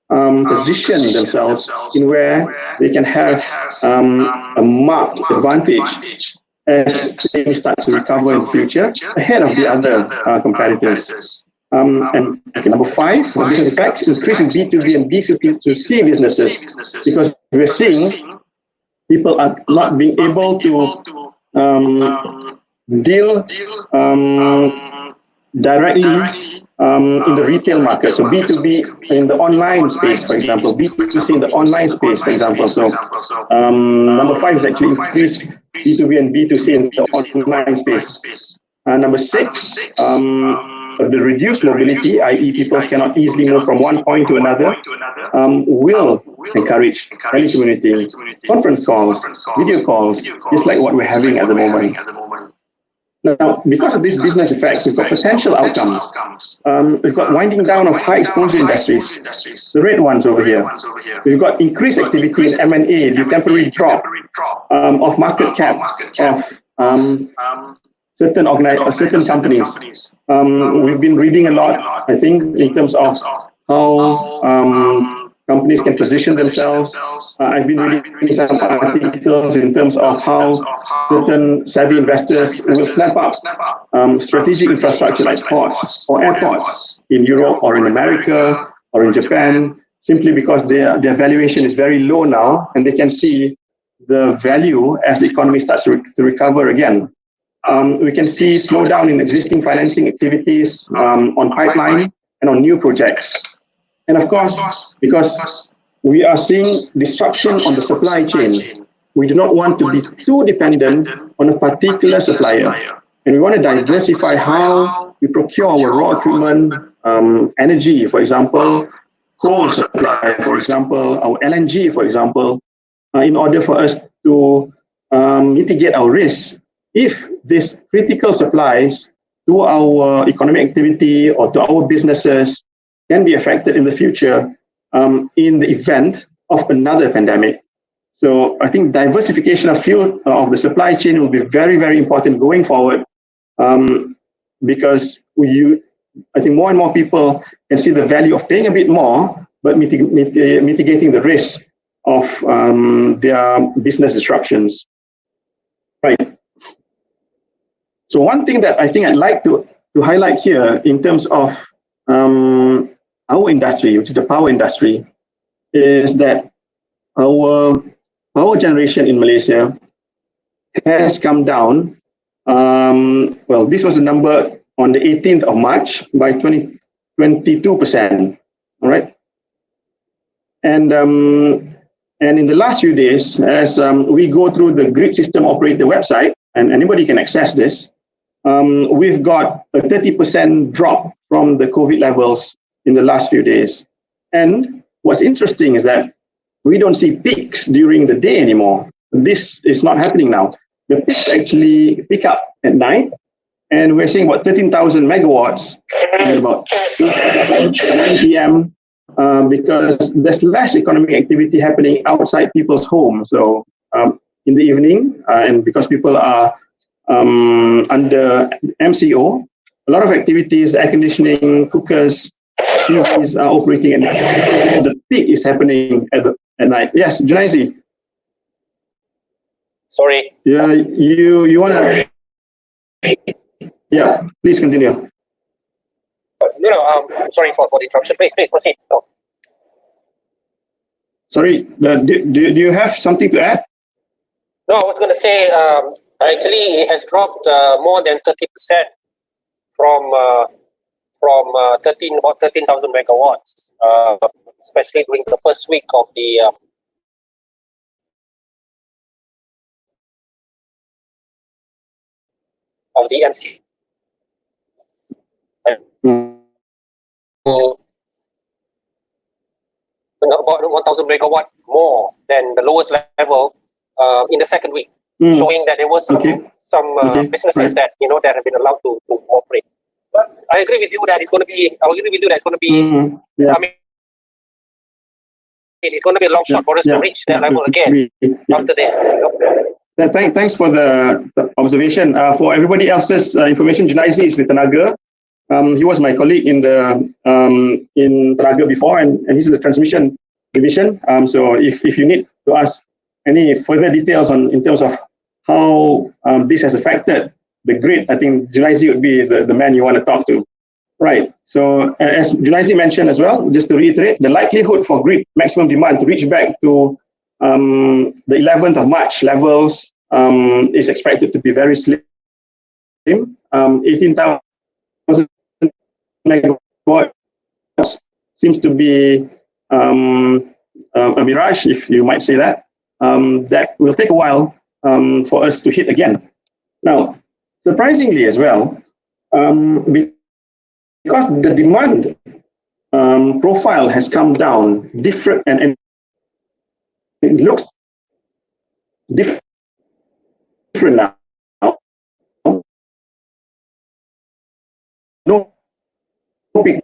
E: position themselves in where they can have a marked advantage as things start to recover in the future ahead of the other competitors. And okay, number 5, the business effects, increasing B2B and B2C businesses, because we're seeing people are not being able to deal directly in the retail market. So B2B in the online space, for example, B2C in the online space, for example. So number 5 is actually increase B2B and B2C in the online space. Number 6, the reduced mobility, i.e. people cannot easily move from one point to another, will encourage telecommuting, conference calls, video calls, just like what we're having at the moment. Now, because of these business effects, we've got potential outcomes. We've got winding down of high exposure industries, the red ones over here. We've got increased activity in M&A, the temporary drop of market cap of certain companies. We've been reading a lot, I think, in terms of how companies can position themselves. I've been reading some articles in terms of how certain savvy investors will snap up strategic infrastructure like ports or airports in Europe or in America or in Japan, simply because their valuation is very low now, and they can see the value as the economy starts to recover again. We can see slowdown in existing financing activities on pipeline and on new projects. And of course, because we are seeing disruption on the supply chain, we do not want to be too dependent on a particular supplier. And we want to diversify how we procure our raw equipment, energy, for example, coal supply, for example, our LNG, for example, in order for us to mitigate our risks if these critical supplies to our economic activity or to our businesses can be affected in the future in the event of another pandemic. So I think diversification of the supply chain will be very, very important going forward, because I think more and more people can see the value of paying a bit more, but mitigating the risk of their business disruptions. Right. So one thing that I think I'd like to highlight here in terms of our industry, which is the power industry, is that our power generation in Malaysia has come down. Well, this was a number on the 18th of March by 22%. All right. And in the last few days, as we go through the grid system operator website, and anybody can access this, we've got a 30% drop from the COVID levels in the last few days. And what's interesting is that we don't see peaks during the day anymore. This is not happening now. The peaks actually pick up at night, and we're seeing about 13,000 megawatts at about 9 p.m. Because there's less economic activity happening outside people's homes. So in the evening, and because people are under MCO, a lot of activities, air conditioning, cookers, TVs are operating at night. The peak is happening at night. Yes, Junaizi.
F: Sorry.
E: Yeah, you want to? Yeah, please continue.
F: No, sorry for the interruption. Please proceed. No.
E: Sorry, do you have something to add?
F: No, I was going to say, actually, it has dropped more than 30% from about 13,000 megawatts, especially during the first week of the MC. About 1,000 megawatt more than the lowest level in the second week, showing that there was some businesses that that have been allowed to operate. But I agree with you that it's going to be. I agree with you that it's going to be. I mean, it's going to be a long shot for us to reach that level again after this.
E: Thanks for the observation. For everybody else's information, Junaizi is with Tenaga. He was my colleague in Tenaga before, and he's in the transmission division. So if you need to ask any further details in terms of how this has affected the grid, I think Junaizi would be the man you want to talk to. Right. So as Junaizi mentioned as well, just to reiterate, the likelihood for grid maximum demand to reach back to the 11th of March levels is expected to be very slim. 18,000 megawatts seems to be a mirage, if you might say that. That will take a while for us to hit again. Now, surprisingly as well, because the demand profile has come down different, and it looks different now. No peak.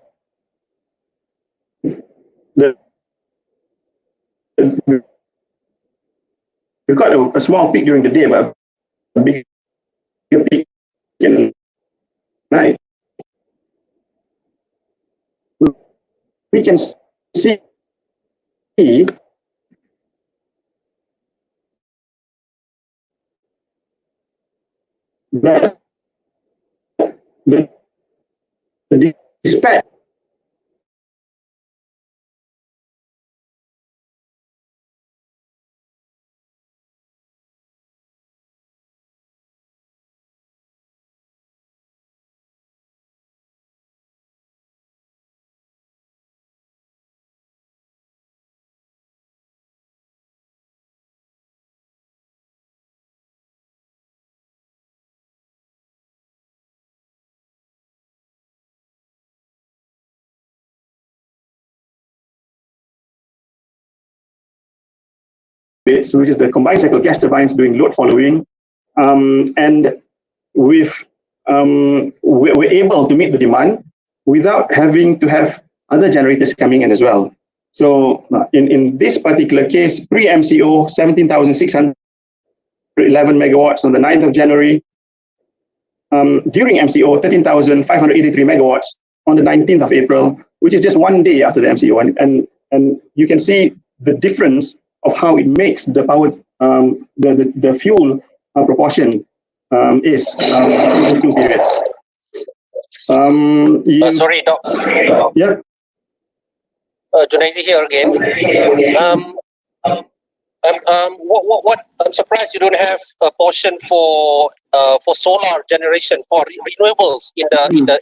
E: We've got a small peak during the day, but a bigger peak in night. We can see that the dispatch bits, which is the combined cycle gas turbines doing load following, and we're able to meet the demand without having to have other generators coming in as well. So in this particular case, pre-MCO, 17,611 megawatts on the 9th of January. During MCO, 13,583 megawatts on the 19th of April, which is just one day after the MCO. And you can see the difference of how it makes the power, the fuel proportion is in those two periods.
F: Sorry, Doc.
E: Yeah.
F: Junaizi here again. What I'm surprised you don't have a portion for solar generation for renewables in the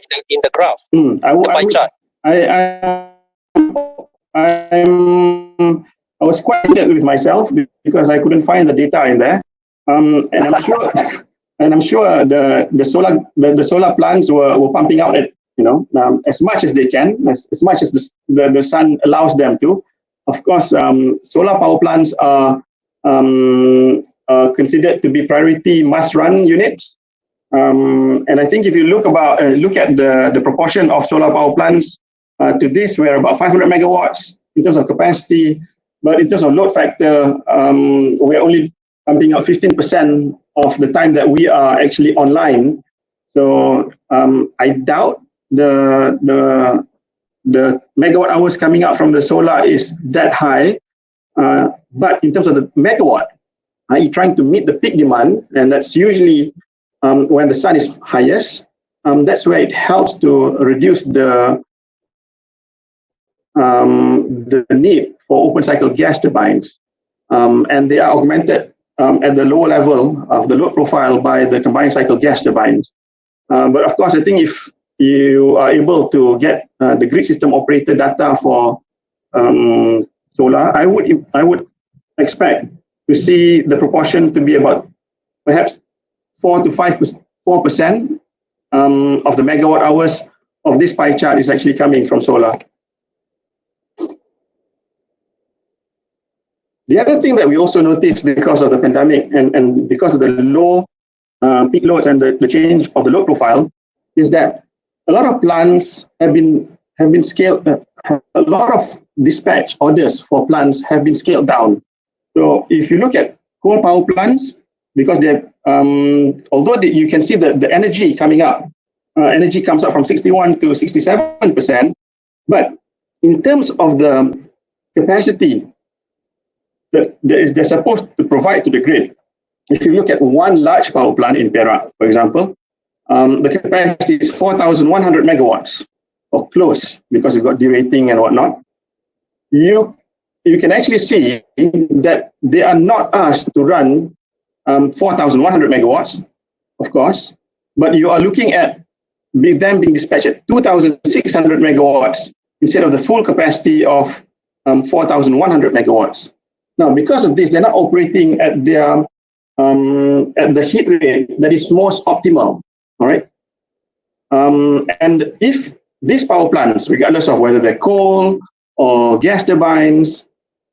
F: graph, the pie chart.
E: I was quite upset with myself because I couldn't find the data in there, and I'm sure the solar plants were pumping out at as much as they can, as much as the sun allows them to. Of course, solar power plants are considered to be priority must-run units, and I think if you look at the proportion of solar power plants to this, we're about 500 megawatts in terms of capacity, but in terms of load factor, we're only pumping out 15% of the time that we are actually online. So I doubt the megawatt hours coming out from the solar is that high. But in terms of the megawatt, you're trying to meet the peak demand, and that's usually when the sun is highest. That's where it helps to reduce the need for open cycle gas turbines, and they are augmented at the lower level of the load profile by the combined cycle gas turbines. But of course, I think if you are able to get the grid system operator data for solar, I would expect to see the proportion to be about perhaps 4% to 4% of the megawatt hours of this pie chart is actually coming from solar. The other thing that we also noticed because of the pandemic and because of the low peak loads and the change of the load profile is that a lot of plants have been scaled. A lot of dispatch orders for plants have been scaled down. So if you look at coal power plants, because they, although you can see the energy coming up, energy comes up from 61 to 67%, but in terms of the capacity that they're supposed to provide to the grid, if you look at one large power plant in Perak, for example, the capacity is 4,100 megawatts, or close, because you've got derating and whatnot. You can actually see that they are not asked to run 4,100 megawatts, of course, but you are looking at them being dispatched at 2,600 megawatts instead of the full capacity of 4,100 megawatts. Now, because of this, they're not operating at their at the heat rate that is most optimal. All right, and if these power plants, regardless of whether they're coal or gas turbines,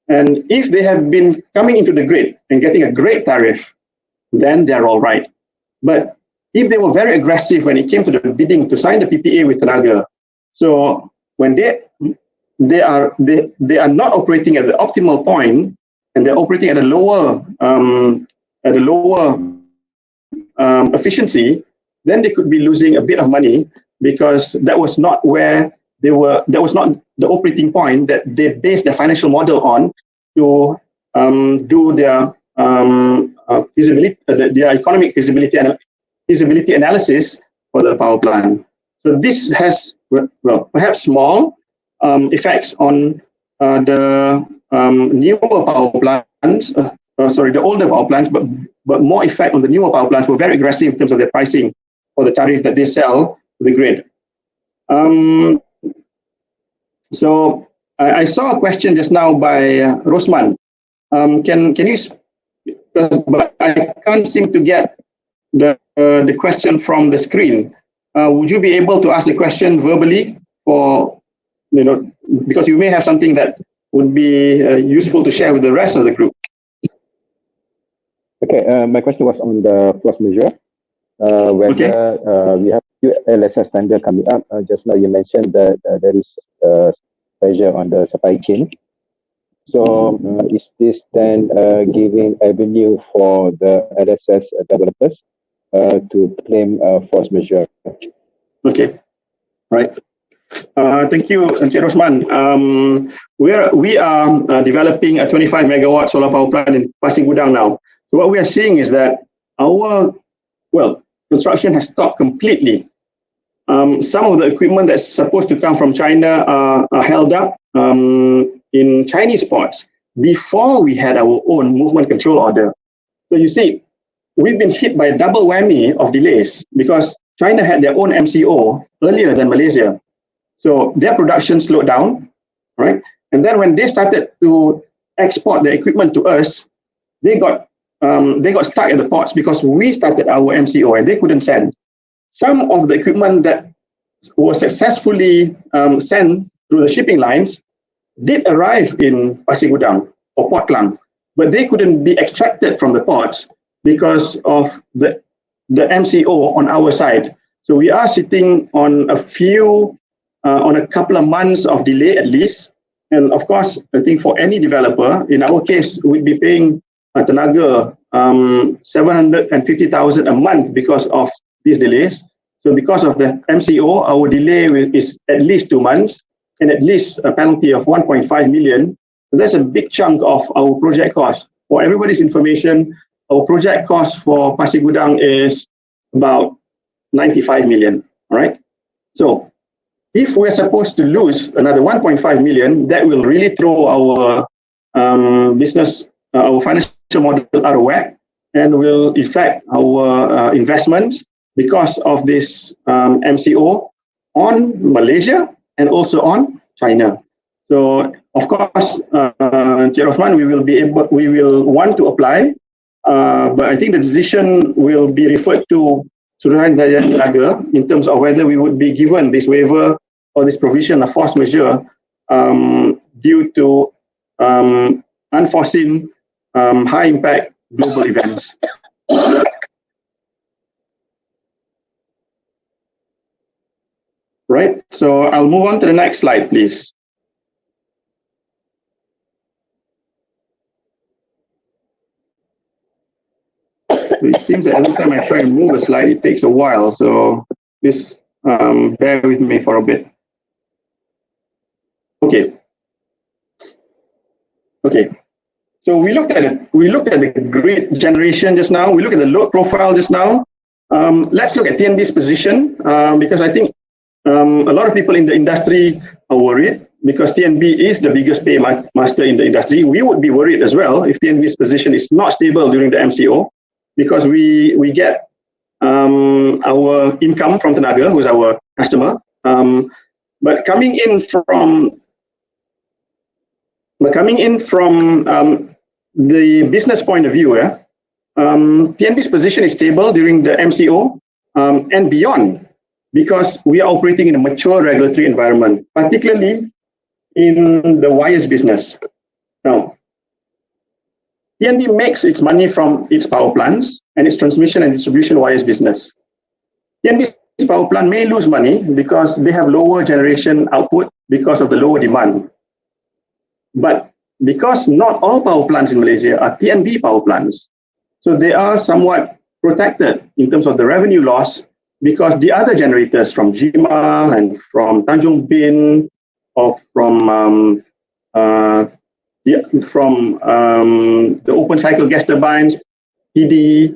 E: and if they have been coming into the grid and getting a great tariff, then they're all right. But if they were very aggressive when it came to the bidding to sign the PPA with Tenaga, so when they are not operating at the optimal point, and they're operating at a lower efficiency, then they could be losing a bit of money, because that was not where they were. That was not the operating point that they based their financial model on to do their feasibility, their economic feasibility analysis for the power plant. So this has, well, perhaps small effects on the newer power plants. The older power plants, but more effect on the newer power plants, were very aggressive in terms of their pricing for the tariff that they sell to the grid. So I saw a question just now by Rosman. Can you? But I can't seem to get the question from the screen. Would you be able to ask the question verbally, for because you may have something that would be useful to share with the rest of the group?
G: Okay, my question was on the force majeure. Whether we have new LSS standard coming up. Just now you mentioned that there is pressure on the supply chain. So is this then giving avenue for the LSS developers to claim force majeure? Okay, right. Thank you, Encik Rosman. We are developing a 25 megawatt solar power plant in Pasir Gudang now. So what we are seeing is that our construction has stopped completely. Some of the equipment that's supposed to come from China are held up in Chinese ports before we had our own movement control order. So you see, we've been hit by a double whammy of delays, because China had their own MCO earlier than Malaysia. So their production slowed down, right? And then when they started to export the equipment to us, they got stuck at the ports because we started our MCO and they couldn't send. Some of the equipment that was successfully sent through the shipping lines did arrive in Pasir Gudang or Port Klang, but they couldn't be extracted from the ports because of the MCO on our side. So we are sitting on a couple of months of delay at least. And of course, I think for any developer, in our case, we'd be paying Tenaga 750,000 a month because of these delays. So because of the MCO, our delay is at least 2 months and at least a penalty of 1.5 million. So that's a big chunk of our project cost. For everybody's information, our project cost for Pasir Gudang is about 95 million, all right? So if we're supposed to lose another 1.5 million, that will really throw our our financial model out of whack, and will affect our investments because of this MCO on Malaysia and also on China. So of course, Encik Rosman, we will want to apply, but I think the decision will be referred to Suruhan Jaya Tenaga in terms of whether we would be given this waiver or this provision of force majeure due to unforeseen high impact global events. Right, so I'll move on to the next slide, please. So it seems that every time I try and move a slide, it takes a while. So please bear with me for a bit. Okay. Okay.
E: So we looked at the grid generation just now. We looked at the load profile just now. Let's look at TNB's position because I think a lot of people in the industry are worried because TNB is the biggest pay master in the industry. We would be worried as well if TNB's position is not stable during the MCO because we get our income from Tenaga, who is our customer. But coming in from the business point of view, TNB's position is stable during the MCO and beyond because we are operating in a mature regulatory environment, particularly in the wires business. Now, TNB makes its money from its power plants and its transmission and distribution wires business. TNB's power plant may lose money because they have lower generation output because of the lower demand. But because not all power plants in Malaysia are TNB power plants, so they are somewhat protected in terms of the revenue loss because the other generators from Jima and from Tanjung Bin or from the open cycle gas turbines, PD,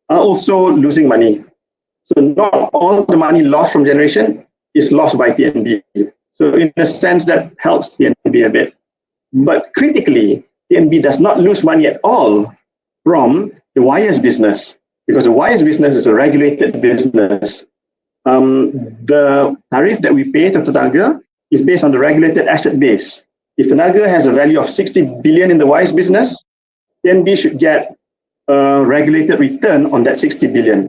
E: are also losing money. So not all the money lost from generation is lost by TNB. So in a sense that helps TNB a bit. But critically, TNB does not lose money at all from the wires business because the wires business is a regulated business. The tariff that we pay to Tenaga is based on the regulated asset base. If Tenaga has a value of 60 billion in the wires business, TNB should get a regulated return on that 60 billion.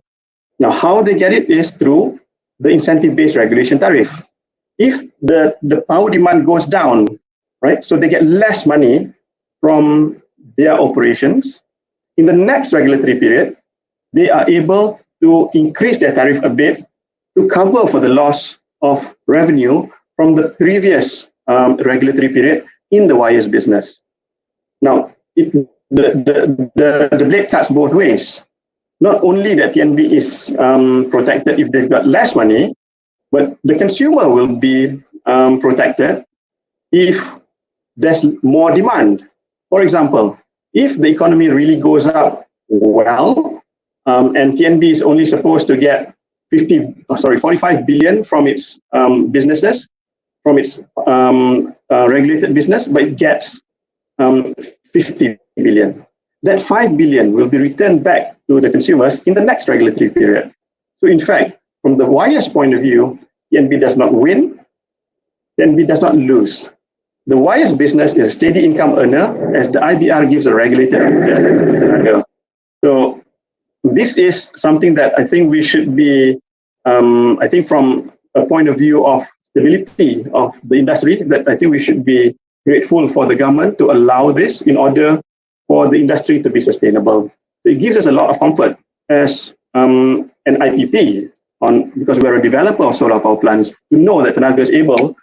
E: Now, how they get it is through the incentive-based regulation tariff. If the power demand goes down, right, so they get less money from their operations, in the next regulatory period, they are able to increase their tariff a bit to cover for the loss of revenue from the previous regulatory period in the wires business. Now, the blade cuts both ways. Not only that TNB is protected if they've got less money, but the consumer will be protected if there's more demand. For example, if the economy really goes up well, and TNB is only supposed to get 45 billion from its businesses, from its regulated business, but it gets 50 billion. That 5 billion will be returned back to the consumers in the next regulatory period. So in fact, from the wires point of view, TNB does not win, TNB does not lose. The wires business is a steady income earner as the IBR gives a regulated return. So this is something that I think we should be, I think from a point of view of stability of the industry, that I think we should be grateful for the government to allow this in order for the industry to be sustainable. So it gives us a lot of comfort as an IPP because we're a developer of solar power plants to know that Tenaga is able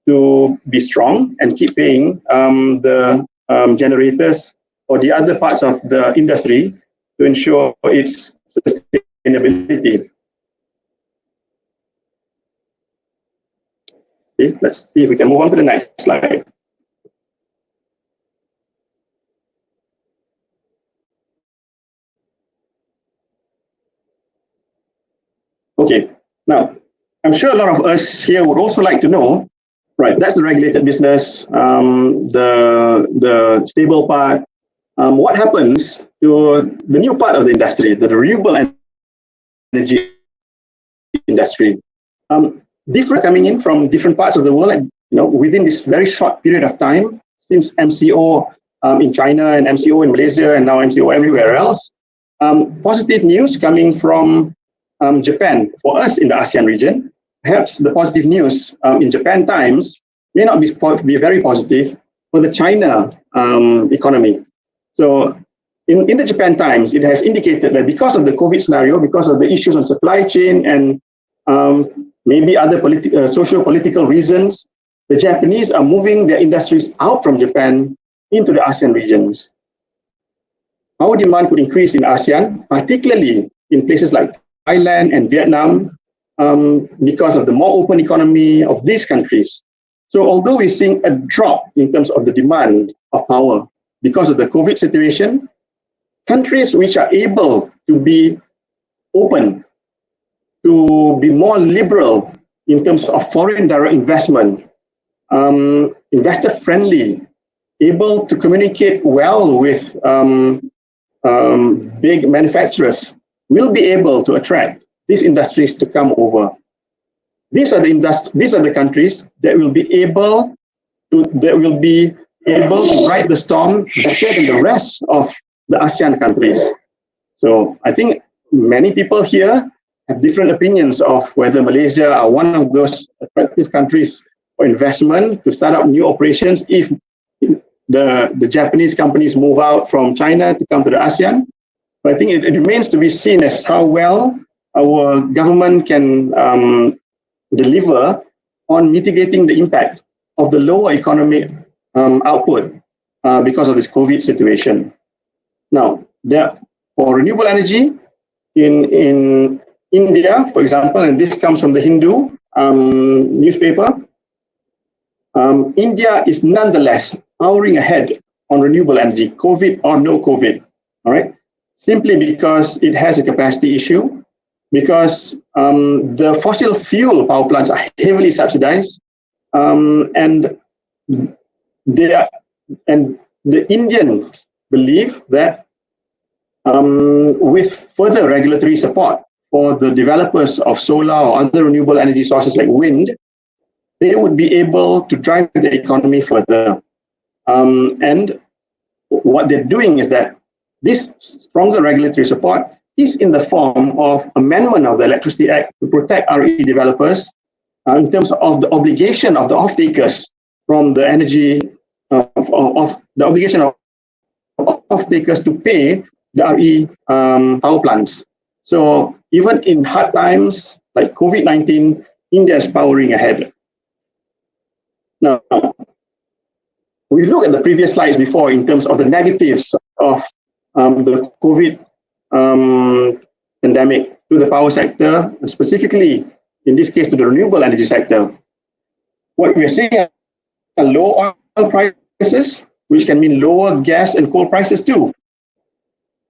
E: to be strong and keep paying the generators or the other parts of the industry to ensure its sustainability. Okay, let's see if we can move on to the next slide. Okay, now I'm sure a lot of us here would also like to know, right, that's the regulated business, the stable part. What happens to the new part of the industry, the renewable energy industry? Different coming in from different parts of the world, and within this very short period of time, since MCO in China and MCO in Malaysia and now MCO everywhere else. Positive news coming from Japan for us in the ASEAN region. Perhaps the positive news in Japan times may not be very positive for the China economy. So in the Japan times, it has indicated that because of the COVID scenario, because of the issues on supply chain and maybe other socio-political reasons, the Japanese are moving their industries out from Japan into the ASEAN regions. Power demand could increase in ASEAN, particularly in places like Thailand and Vietnam, because of the more open economy of these countries. So although we're seeing a drop in terms of the demand of power because of the COVID situation, countries which are able to be open, to be more liberal in terms of foreign direct investment, investor friendly, able to communicate well with big manufacturers, will be able to attract these industries to come over. These are the countries that will be able to ride the storm better than the rest of the ASEAN countries. So I think many people here have different opinions of whether Malaysia are one of those attractive countries for investment to start up new operations if the Japanese companies move out from China to come to the ASEAN. But I think it remains to be seen as how well our government can deliver on mitigating the impact of the lower economic output because of this COVID situation. Now, for renewable energy in India, for example, and this comes from the Hindu newspaper, India is nonetheless powering ahead on renewable energy, COVID or no COVID, all right? Simply because it has a capacity issue, because the fossil fuel power plants are heavily subsidized, and the Indians believe that with further regulatory support for the developers of solar or other renewable energy sources like wind, they would be able to drive the economy further. And what they're doing is that this stronger regulatory support is in the form of amendment of the Electricity Act to protect RE developers in terms of the obligation of the off-takers from the energy, of the obligation of off-takers to pay the RE power plants. So even in hard times like COVID-19, India is powering ahead. Now, we look at the previous slides before in terms of the negatives of the COVID pandemic to the power sector, specifically in this case to the renewable energy sector. What we're seeing are low oil prices, which can mean lower gas and coal prices too.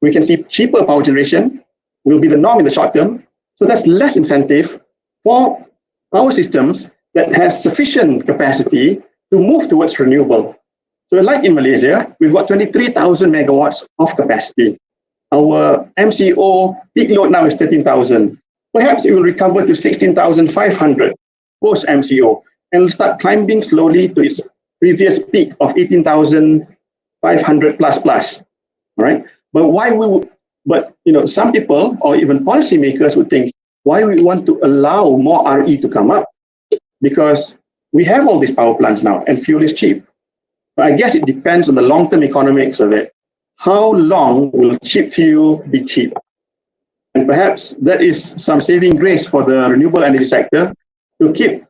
E: We can see cheaper power generation will be the norm in the short term. So that's less incentive for power systems that has sufficient capacity to move towards renewable. So like in Malaysia, we've got 23,000 megawatts of capacity. Our MCO peak load now is 13,000. Perhaps it will recover to 16,500 post-MCO and will start climbing slowly to its previous peak of 18,500 plus. All right. But some people or even policymakers would think, why we want to allow more RE to come up? Because we have all these power plants now and fuel is cheap. But I guess it depends on the long-term economics of it. How long will cheap fuel be cheap? And perhaps that is some saving grace for the renewable energy sector to keep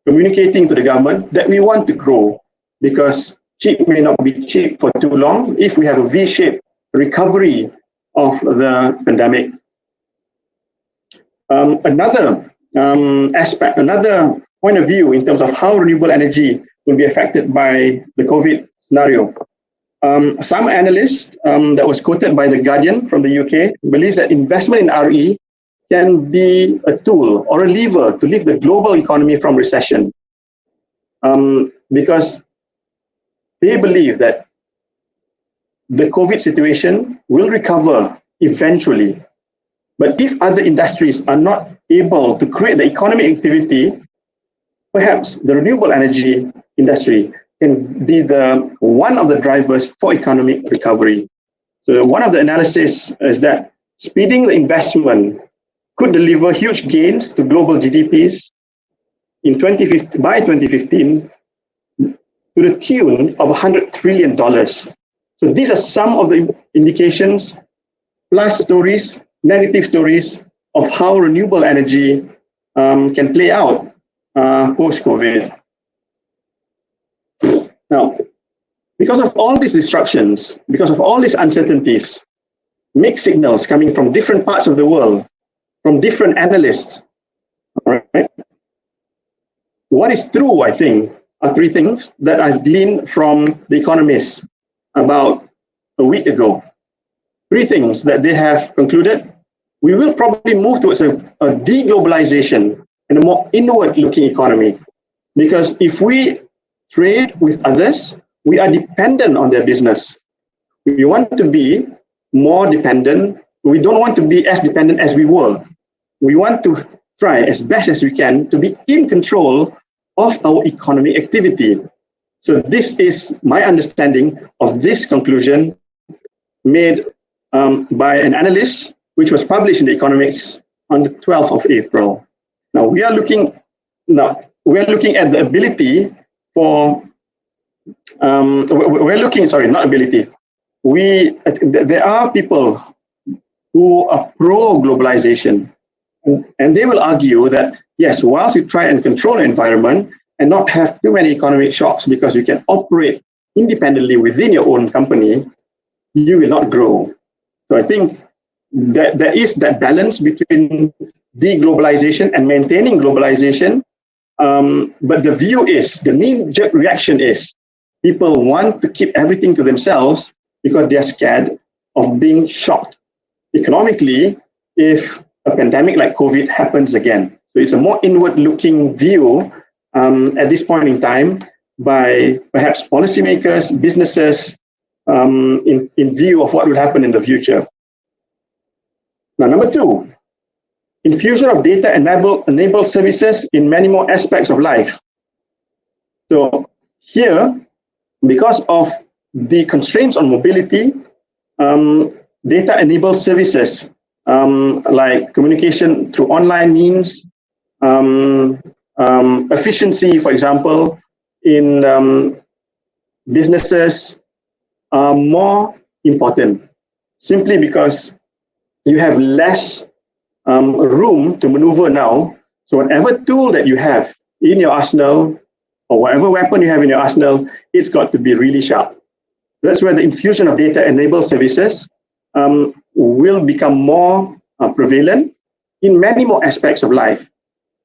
E: communicating to the government that we want to grow, because cheap may not be cheap for too long if we have a V-shaped recovery of the pandemic. Another aspect, another point of view in terms of how renewable energy will be affected by the COVID scenario. Some analysts that was quoted by The Guardian from the UK believes that investment in RE can be a tool or a lever to lift the global economy from recession. Because they believe that the COVID situation will recover eventually. But if other industries are not able to create the economic activity, perhaps the renewable energy industry can be one of the drivers for economic recovery. So one of the analysis is that speeding the investment could deliver huge gains to global GDPs by 2015 to the tune of $100 trillion. So these are some of the indications, plus stories, negative stories of how renewable energy can play out post-COVID. Now, because of all these disruptions, because of all these uncertainties, mixed signals coming from different parts of the world, from different analysts, all right? What is true, I think, are three things that I've gleaned from The Economist about a week ago. Three things that they have concluded. We will probably move towards a deglobalization and a more inward-looking economy. Because if we trade with others, we are dependent on their business. We want to be more dependent. We don't want to be as dependent as we were. We want to try as best as we can to be in control of our economic activity. So this is my understanding of this conclusion made by an analyst, which was published in The Economics on the 12th of April. Now we are looking at the ability for there are people who are pro-globalization, and they will argue that yes, whilst you try and control the environment and not have too many economic shocks because you can operate independently within your own company, you will not grow. So I think that there is that balance between deglobalization and maintaining globalization. But the view is, the knee-jerk reaction is, people want to keep everything to themselves because they're scared of being shocked economically if a pandemic like COVID happens again. So it's a more inward-looking view at this point in time by perhaps policymakers, businesses, in view of what will happen in the future. Now, number two, infusion of data-enabled services in many more aspects of life. So here, because of the constraints on mobility, data-enabled services like communication through online means, efficiency, for example, in businesses are more important simply because you have less room to maneuver now. So whatever tool that you have in your arsenal or whatever weapon you have in your arsenal, it's got to be really sharp. That's where the infusion of data-enabled services will become more prevalent in many more aspects of life.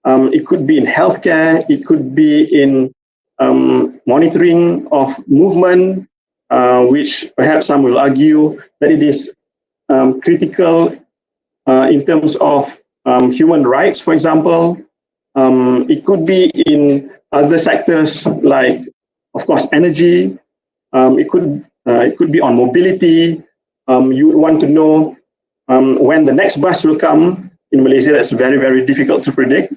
E: It could be in healthcare, it could be in monitoring of movement, which perhaps some will argue that it is critical in terms of human rights, for example. It could be in other sectors like, of course, energy. It could be on mobility. You would want to know when the next bus will come. In Malaysia, that's very, very difficult to predict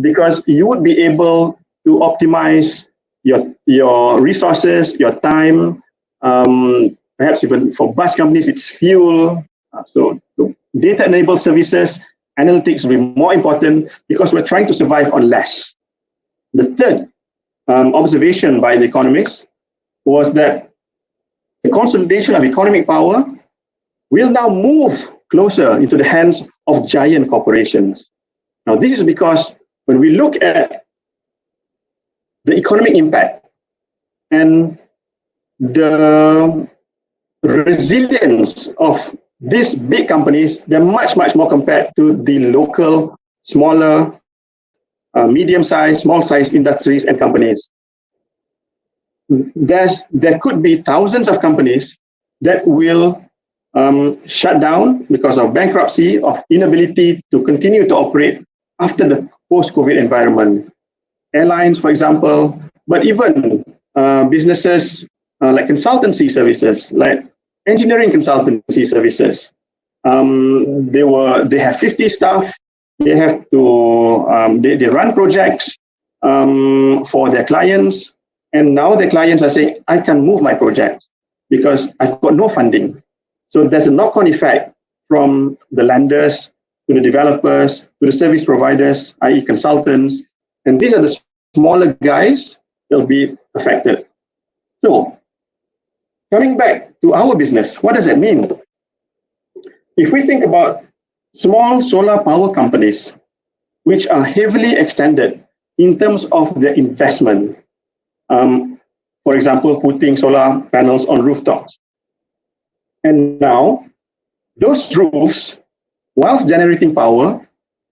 E: because you would be able to optimize your resources, your time, perhaps even for bus companies, it's fuel. So data-enabled services, analytics will be more important because we're trying to survive on less. The third observation by the economists was that the consolidation of economic power will now move closer into the hands of giant corporations. Now, this is because when we look at the economic impact and the resilience of these big companies, they're much, much more compared to the local, smaller, medium-sized, small-sized industries and companies. There could be thousands of companies that will shut down because of bankruptcy, of inability to continue to operate after the post-COVID environment. Airlines, for example, but even businesses like consultancy services, like engineering consultancy services. They have 50 staff. They have to they run projects for their clients, and now their clients are saying, I can move my projects because I've got no funding. So there's a knock-on effect from the lenders to the developers to the service providers, i.e. consultants, and these are the smaller guys that will be affected. So coming back to our business, what does that mean? If we think about small solar power companies, which are heavily extended in terms of their investment, for example, putting solar panels on rooftops. And now, those roofs, whilst generating power,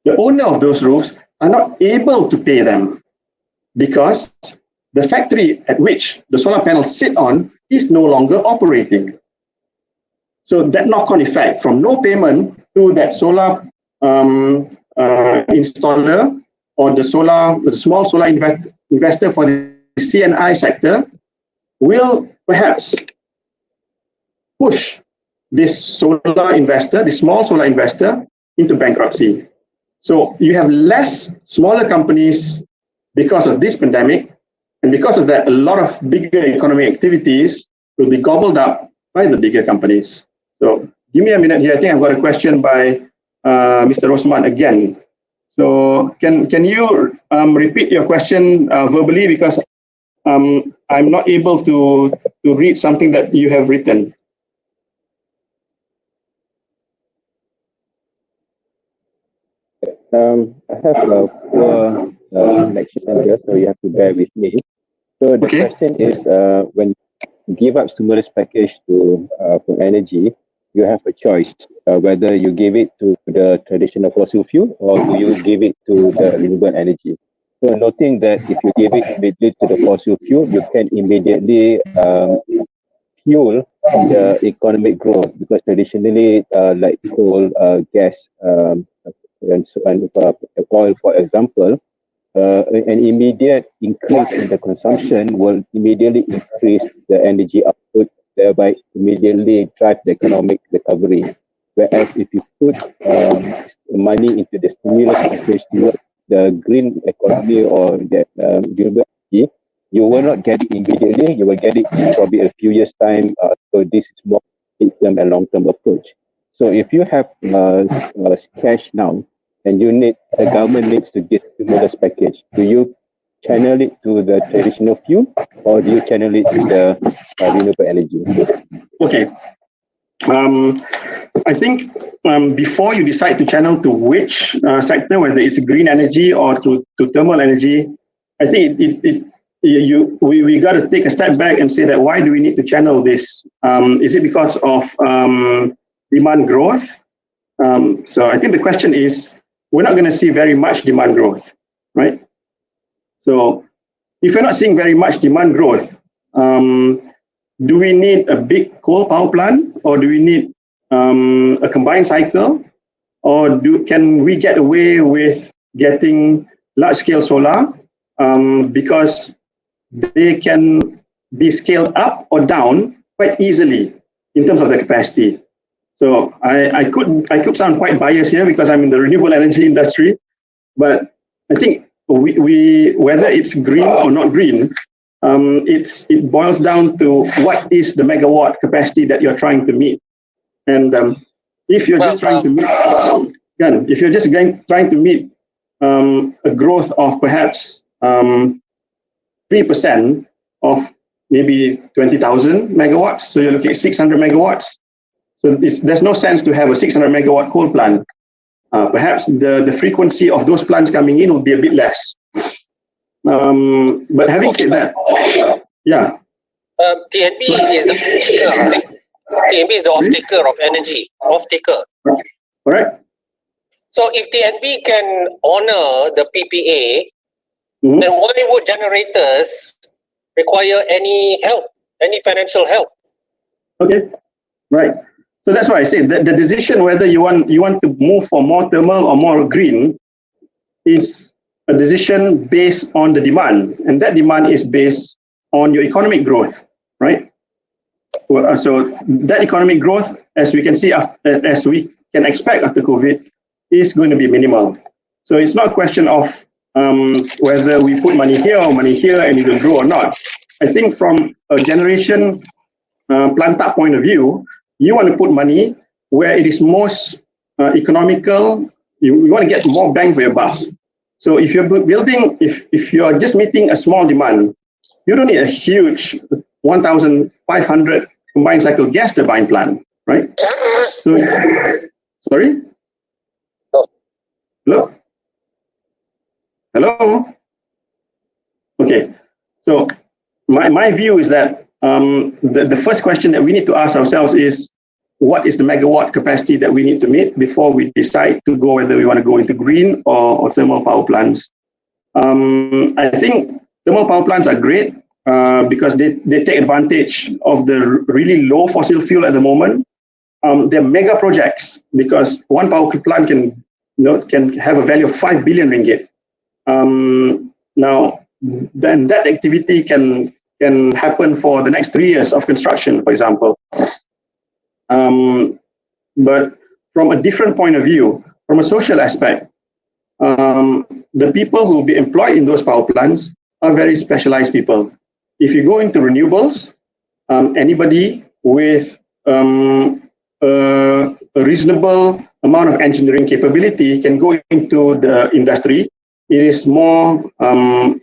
E: the owner of those roofs are not able to pay them because the factory at which the solar panels sit on is no longer operating. So that knock-on effect from no payment to that solar installer or the small solar investor for the CNI sector will perhaps push this small solar investor into bankruptcy. So you have less smaller companies because of this pandemic, and because of that, a lot of bigger economic activities will be gobbled up by the bigger companies. So give me a minute here. I think I've got a question by Mr. Rosman again. So can you repeat your question verbally, because I'm not able to read something that you have written.
G: I have a poor connection here, so you have to bear with me. So the question is, when you give up stimulus package to for energy, you have a choice whether you give it to the traditional fossil fuel or do you give it to the renewable energy. So noting that if you give it immediately to the fossil fuel, you can immediately fuel the economic growth, because traditionally like coal, gas, and oil, for example, an immediate increase in the consumption will immediately increase the energy output, thereby immediately drive the economic recovery. Whereas if you put money into the stimulus package towards the green economy or the renewable energy, you will not get it immediately. You will get it in probably a few years' time. So this is more mid-term and long-term approach. So if you have cash now, and the government needs to get stimulus package, do you channel it to the traditional fuel or do you channel it to the renewable energy?
E: Okay. I think before you decide to channel to which sector, whether it's green energy or to thermal energy, I think we got to take a step back and say that why do we need to channel this? Is it because of demand growth? So I think the question is, we're not going to see very much demand growth, right? So if you're not seeing very much demand growth, do we need a big coal power plant, or do we need a combined cycle, or can we get away with getting large-scale solar because they can be scaled up or down quite easily in terms of the capacity? So I could sound quite biased here because I'm in the renewable energy industry, but I think we whether it's green or not green, it boils down to what is the megawatt capacity that you're trying to meet. And if you're just trying to meet, if you're just trying to meet a growth of perhaps 3% of maybe 20,000 megawatts, so you're looking at 600 megawatts. So there's no sense to have a 600 megawatt coal plant. Perhaps the frequency of those plants coming in will be a bit less. But having said that, yeah.
F: TNB is the off-taker of energy. Off-taker.
E: Correct.
F: So if TNB can honor the PPA, then why would generators require any help, any financial help?
E: Okay, right. So that's why I say that the decision whether you want to move for more thermal or more green is a decision based on the demand, and that demand is based on your economic growth, right? Well, so that economic growth, as we can see, as we can expect after COVID, is going to be minimal. So it's not a question of whether we put money here or money here and it will grow or not. I think from a generation plant-up point of view, you want to put money where it is most economical. You want to get more bang for your buck. So if you're building, if you're just meeting a small demand, you don't need a huge 1,500 combined cycle gas turbine plant, right? So, sorry? Hello? Hello? Okay. So my view is that the first question that we need to ask ourselves is, what is the megawatt capacity that we need to meet before we decide to go whether we want to go into green or thermal power plants? I think thermal power plants are great because they take advantage of the really low fossil fuel at the moment. They're mega projects because one power plant can have a value of 5 billion ringgit. Now, then that activity can happen for the next 3 years of construction, for example. But from a different point of view, from a social aspect, the people who will be employed in those power plants are very specialized people. If you go into renewables, anybody with a reasonable amount of engineering capability can go into the industry. It is more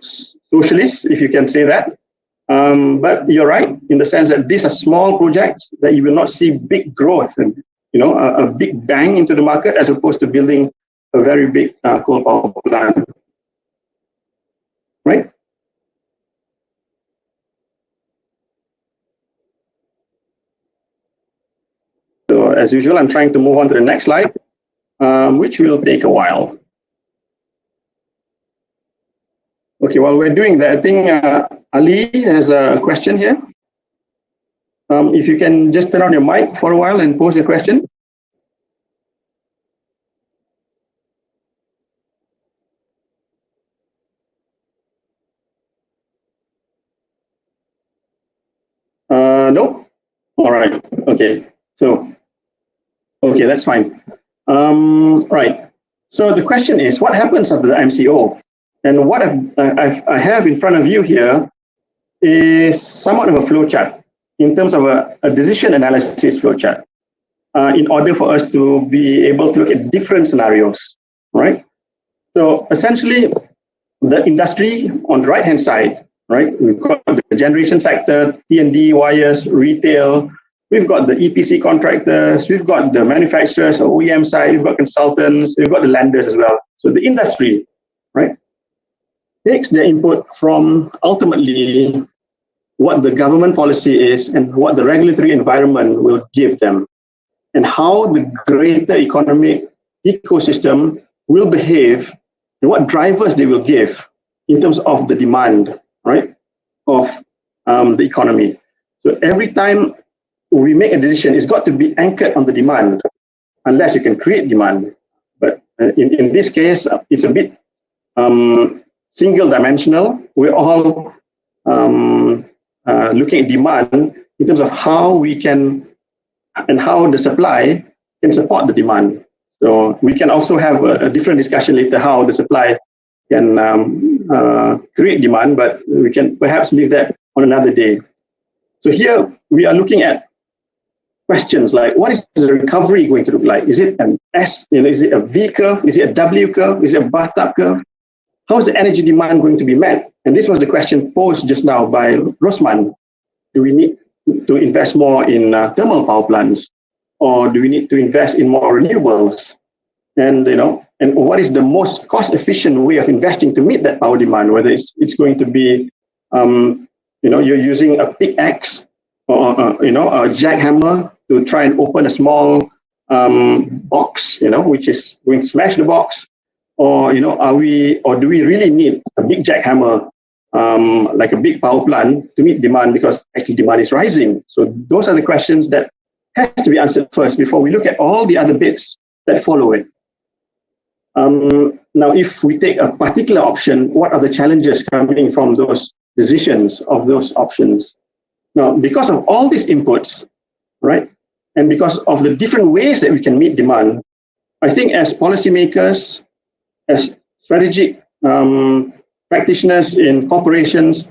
E: socialist, if you can say that. But you're right in the sense that these are small projects that you will not see big growth and a big bang into the market as opposed to building a very big coal power plant, right? So as usual, I'm trying to move on to the next slide, which will take a while. Okay, while we're doing that, I think Ali has a question here. If you can just turn on your mic for a while and pose a question. No? All right, okay. So, okay, that's fine. Right, so the question is, what happens after the MCO? And what I have in front of you here is somewhat of a flowchart in terms of a decision analysis flowchart in order for us to be able to look at different scenarios, right? So essentially, the industry on the right-hand side, right? We've got the generation sector, T&D, wires, retail. We've got the EPC contractors. We've got the manufacturers, OEM side. We've got consultants. We've got the lenders as well. So the industry, right, takes their input from ultimately what the government policy is and what the regulatory environment will give them, and how the greater economic ecosystem will behave and what drivers they will give in terms of the demand, right, of the economy. So every time we make a decision, it's got to be anchored on the demand, unless you can create demand. But in this case, it's a bit single dimensional. We're all looking at demand in terms of how we can and how the supply can support the demand. So we can also have a different discussion later how the supply can create demand, but we can perhaps leave that on another day. So here we are looking at questions like, what is the recovery going to look like? Is it an S, is it a V curve? Is it a W curve? Is it a bathtub curve? How is the energy demand going to be met? And this was the question posed just now by Rosman. Do we need to invest more in thermal power plants, or do we need to invest in more renewables? And and what is the most cost-efficient way of investing to meet that power demand? Whether it's going to be, you're using a pickaxe or a jackhammer to try and open a small box, which is going to smash the box, or do we really need a big jackhammer, like a big power plant, to meet demand, because actually demand is rising? So those are the questions that has to be answered first before we look at all the other bits that follow it. Now, if we take a particular option, what are the challenges coming from those decisions of those options? Now, because of all these inputs, right, and because of the different ways that we can meet demand, I think as policymakers, as strategic practitioners in corporations,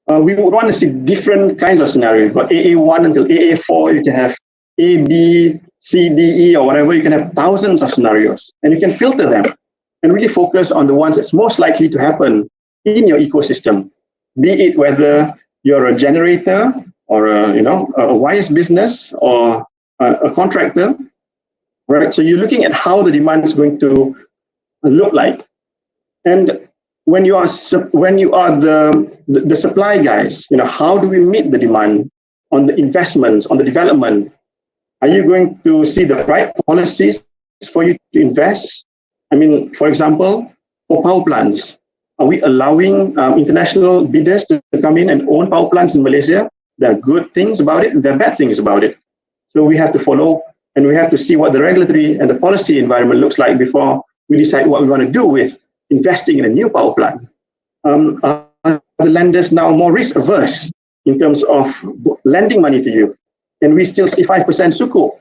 E: we would want to see different kinds of scenarios. But AA1 until AA4, you can have A, B, C, D, E, or whatever. You can have thousands of scenarios, and you can filter them and really focus on the ones that's most likely to happen in your ecosystem, be it whether you're a generator or a wires business or a contractor, right? So you're looking at how the demand is going to look like, and when you are the supply guys, how do we meet the demand on the investments, on the development? Are you going to see the right policies for you to invest? I mean, for example, for power plants, Are we allowing international bidders to come in and own power plants in Malaysia? There are good things about it, and there are bad things about it. So we have to follow, and we have to see what the regulatory and the policy environment looks like before we decide what we want to do with investing in a new power plant. Are the lenders now more risk averse in terms of lending money to you? And we still see 5% sukuk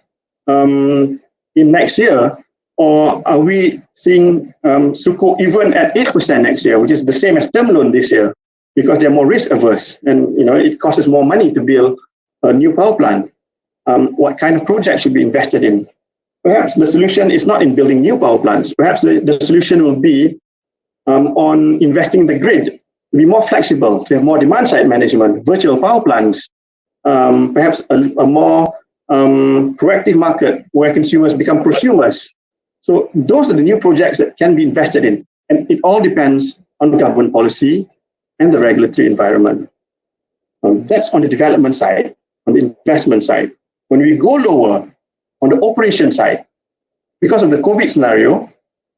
E: in next year, or are we seeing sukuk even at 8% next year, which is the same as term loan this year, because they're more risk averse, and it costs us more money to build a new power plant. What kind of project should be invested in? Perhaps the solution is not in building new power plants. Perhaps the solution will be on investing in the grid, to be more flexible, to have more demand-side management, virtual power plants, perhaps a more proactive market where consumers become prosumers. So those are the new projects that can be invested in. And it all depends on the government policy and the regulatory environment. That's on the development side, on the investment side. When we go lower, on the operation side, because of the COVID scenario,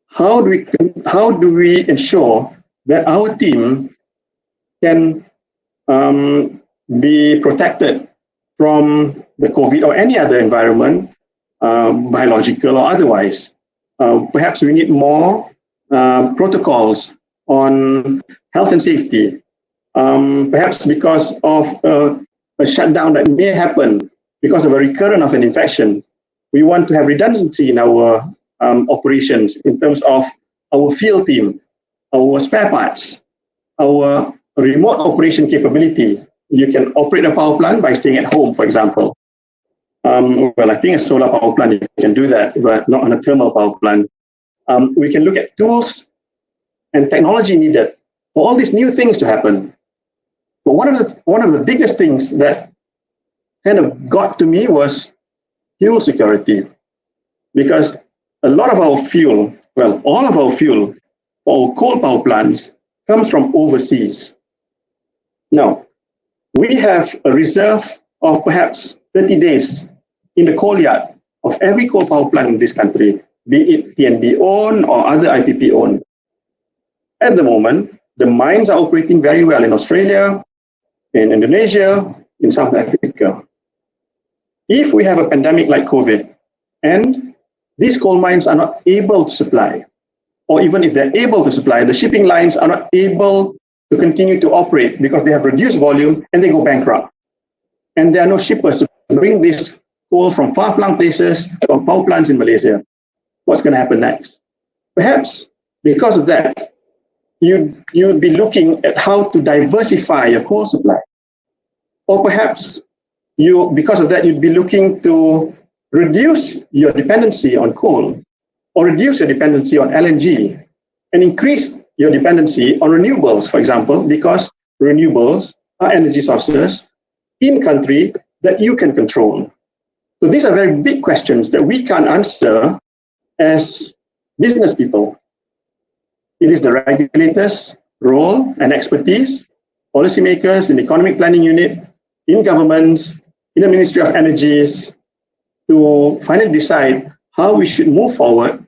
E: how do we ensure that our team can be protected from the COVID or any other environment, biological or otherwise? Perhaps we need more protocols on health and safety. Perhaps because of a shutdown that may happen because of a recurrence of an infection, we want to have redundancy in our operations in terms of our field team, our spare parts, our remote operation capability. You can operate a power plant by staying at home, for example. Well, I think a solar power plant, you can do that, but not on a thermal power plant. We can look at tools and technology needed for all these new things to happen. But one of the biggest things that kind of got to me was fuel security, because a lot of our fuel, well, all of our fuel for our coal power plants comes from overseas. Now, we have a reserve of perhaps 30 days in the coal yard of every coal power plant in this country, be it TNB owned or other IPP owned. At the moment, the mines are operating very well in Australia, in Indonesia, in South Africa. If we have a pandemic like COVID, and these coal mines are not able to supply, or even if they're able to supply, the shipping lines are not able to continue to operate because they have reduced volume and they go bankrupt. And there are no shippers to bring this coal from far-flung places from power plants in Malaysia. What's going to happen next? Perhaps because of that, you'd be looking at how to diversify your coal supply. Or perhaps because of that, you'd be looking to reduce your dependency on coal, or reduce your dependency on LNG, and increase your dependency on renewables, for example, because renewables are energy sources in country that you can control. So these are very big questions that we can't answer as business people. It is the regulators' role and expertise, policymakers in the economic planning unit, in governments, in the Ministry of Energies, to finally decide how we should move forward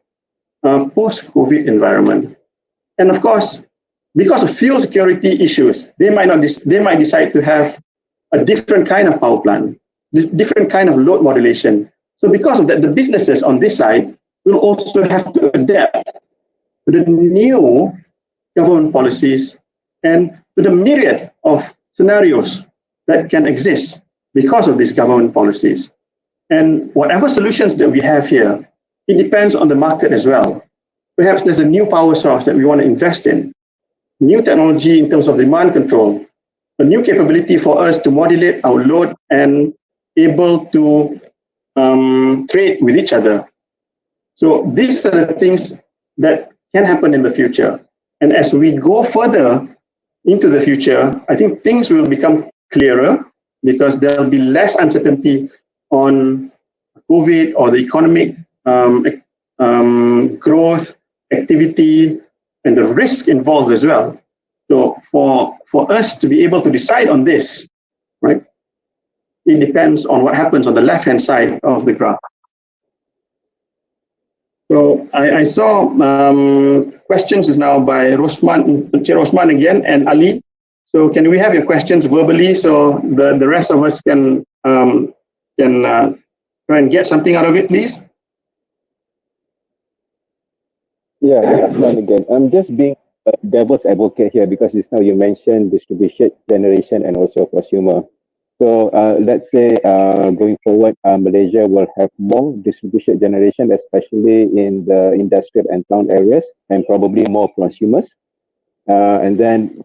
E: post-COVID environment. And of course, because of fuel security issues, they might decide to have a different kind of power plant, different kind of load modulation. So because of that, the businesses on this side will also have to adapt to the new government policies and to the myriad of scenarios that can exist because of these government policies. And whatever solutions that we have here, it depends on the market as well. Perhaps there's a new power source that we want to invest in, new technology in terms of demand control, a new capability for us to modulate our load and able to trade with each other. So these are the things that can happen in the future. And as we go further into the future, I think things will become clearer because there'll be less uncertainty on COVID or the economic growth, activity, and the risk involved as well. So for us to be able to decide on this, right, it depends on what happens on the left-hand side of the graph. So I saw questions is now by Rosman again and Ali. So can we have your questions verbally so the rest of us can try and get something out of it, please?
G: Yeah, Rosman again. I'm just being a devil's advocate here because just now you mentioned distribution, generation, and also consumer. So let's say going forward, Malaysia will have more distribution generation, especially in the industrial and town areas, and probably more consumers. And then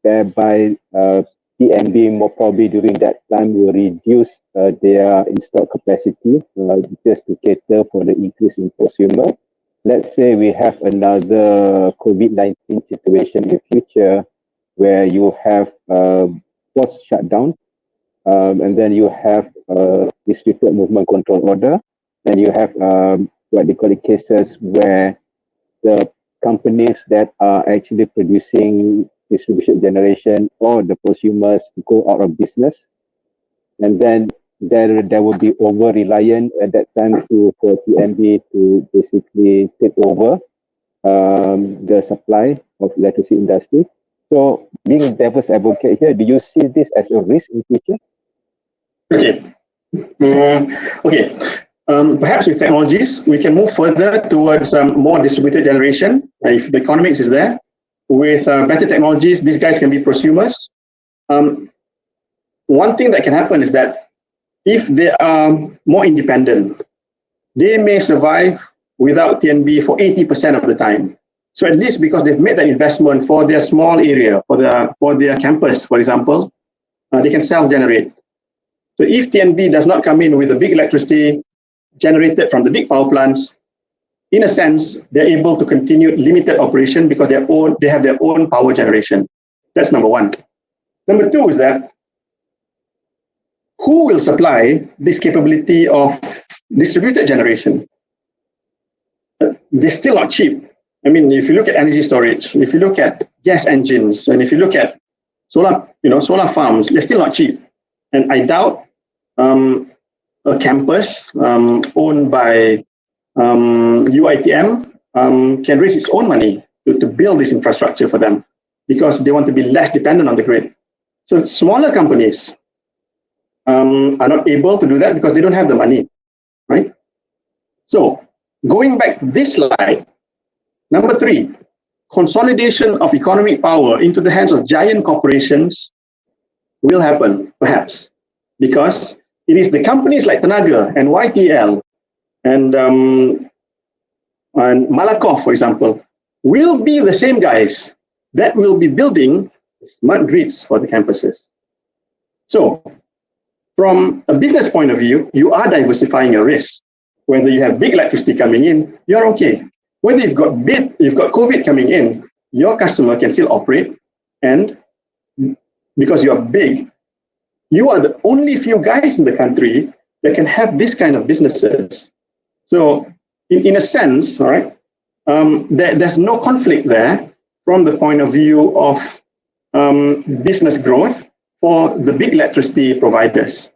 G: thereby TNB more probably during that time will reduce their in-stock capacity just to cater for the increase in consumer. Let's say we have another COVID-19 situation in future where you have forced shutdown, and then you have restricted movement control order, and you have what they call it cases where the companies that are actually producing distribution generation or the consumers go out of business, and then there will be over reliant at that time for TNB to basically take over the supply of electricity industry. So being devil's advocate here, do you see this as a risk in future?
E: Okay. Perhaps with technologies, we can move further towards more distributed generation. If the economics is there, with better technologies, these guys can be prosumers. One thing that can happen is that if they are more independent, they may survive without TNB for 80% of the time. So at least because they've made that investment for their small area, for their campus, for example, they can self-generate. So if TNB does not come in with the big electricity generated from the big power plants, in a sense, they're able to continue limited operation because they have their own power generation. That's number one. Number two is that who will supply this capability of distributed generation? They're still not cheap. I mean, if you look at energy storage, if you look at gas engines, and if you look at solar farms, they're still not cheap. And I doubt a campus owned by UiTM can raise its own money to build this infrastructure for them because they want to be less dependent on the grid. So smaller companies are not able to do that because they don't have the money, right? So going back to this slide, number 3, consolidation of economic power into the hands of giant corporations will happen, perhaps, because it is the companies like Tenaga and YTL and Malakoff, for example, will be the same guys that will be building smart grids for the campuses. So from a business point of view, you are diversifying your risk. Whether you have big electricity coming in, you're okay. Whether you've got COVID coming in, your customer can still operate, and because you're big, you are the only few guys in the country that can have this kind of businesses. So in a sense, all right, there's no conflict there from the point of view of business growth for the big electricity providers.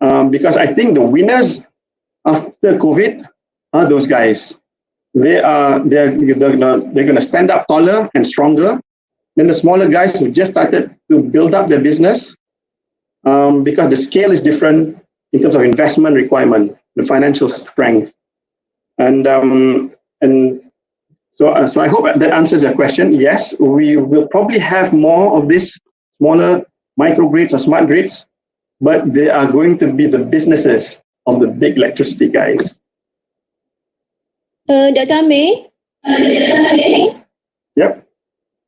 E: Because I think the winners after COVID are those guys. They're going to stand up taller and stronger than the smaller guys who just started to build up their business, because the scale is different in terms of investment requirement, the financial strength, and so I hope that answers your question. Yes, we will probably have more of these smaller microgrids or smart grids, but they are going to be the businesses of the big electricity guys.
C: Dr. Amir?
E: Yep.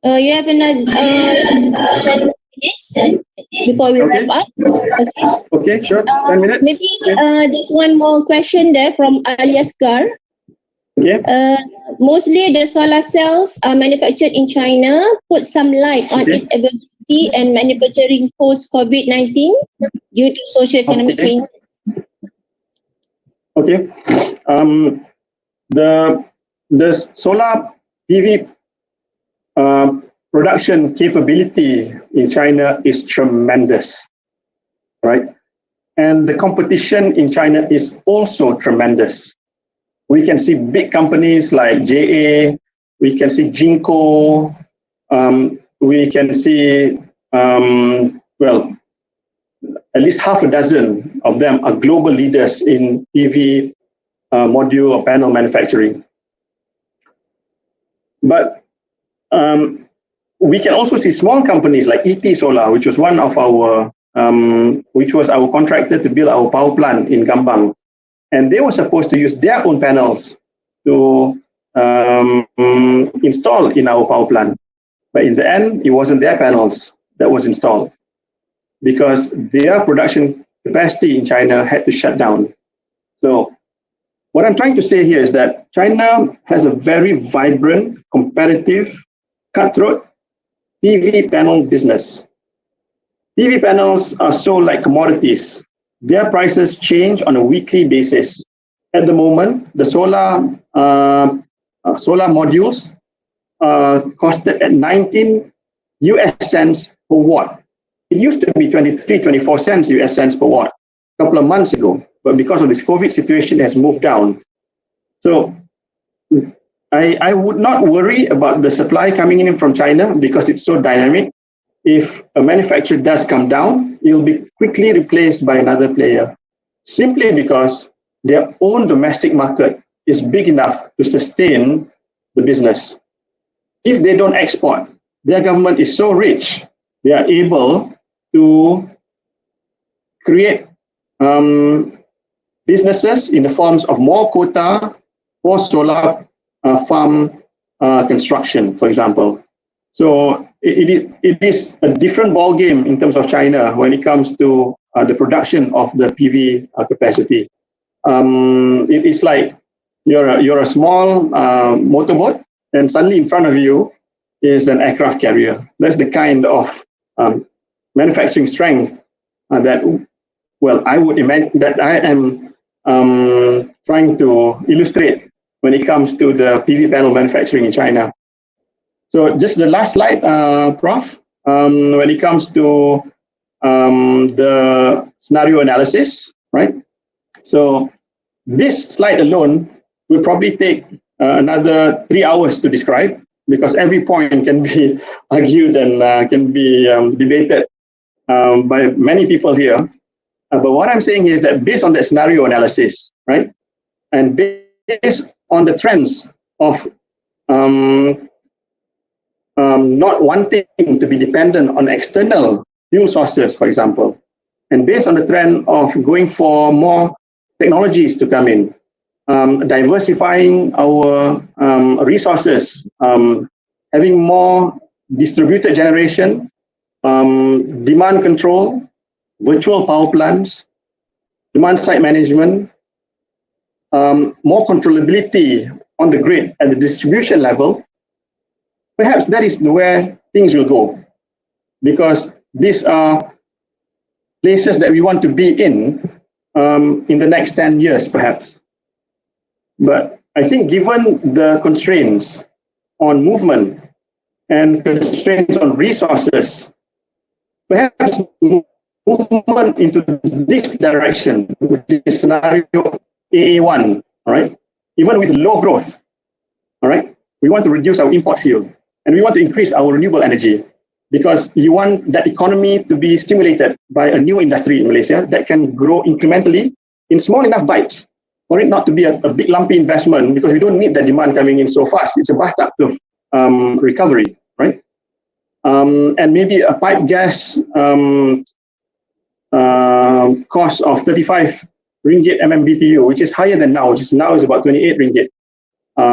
C: You have another 10 minutes before we wrap up. Okay.
E: Okay, sure. 10 minutes.
C: Maybe there's one more question there from Aliasgar.
E: Okay.
C: Mostly the solar cells are manufactured in China. Put some light on its availability and manufacturing post-COVID-19 due to socio-economic changes.
E: Okay. The solar PV production capability in China is tremendous, right? And the competition in China is also tremendous. We can see big companies like JA, we can see Jinko, we can see, well, at least half a dozen of them are global leaders in PV module or panel manufacturing. But we can also see small companies like ET Solar, which was one of our, which was our contractor to build our power plant in Gambang. And they were supposed to use their own panels to install in our power plant. But in the end, it wasn't their panels that was installed because their production capacity in China had to shut down. So what I'm trying to say here is that China has a very vibrant, competitive, cutthroat PV panel business. PV panels are sold like commodities. Their prices change on a weekly basis. At the moment, the solar modules costed at 19 US cents per watt. It used to be 23, 24 cents US cents per watt a couple of months ago. But because of this COVID situation, it has moved down. So I would not worry about the supply coming in from China because it's so dynamic. If a manufacturer does come down, it will be quickly replaced by another player, simply because their own domestic market is big enough to sustain the business. If they don't export, their government is so rich, they are able to create businesses in the forms of more quota for solar farm construction, for example. So it is a different ball game in terms of China when it comes to the production of the PV capacity. It is like you're a small motorboat, and suddenly in front of you is an aircraft carrier. That's the kind of manufacturing strength that, well, I would imagine that I am trying to illustrate when it comes to the PV panel manufacturing in China. So just the last slide, Prof. When it comes to the scenario analysis, right? So this slide alone will probably take another 3 hours to describe because every point can be argued and can be debated by many people here. But what I'm saying is that based on that scenario analysis, right, and based on the trends of not wanting to be dependent on external fuel sources, for example, and based on the trend of going for more technologies to come in, diversifying our resources, having more distributed generation, demand control, virtual power plants, demand side management, more controllability on the grid at the distribution level, perhaps that is where things will go, because these are places that we want to be in the next 10 years, perhaps. But I think given the constraints on movement and constraints on resources, perhaps movement into this direction, which is scenario AA1, all right? Even with low growth, all right? We want to reduce our import fuel and we want to increase our renewable energy because you want that economy to be stimulated by a new industry in Malaysia that can grow incrementally in small enough bites for it not to be a big lumpy investment because we don't need that demand coming in so fast. It's a bathtub of recovery, right? And maybe a pipe gas cost of 35 ringgit MMBTU, which is higher than now, which is now is about 28 ringgit.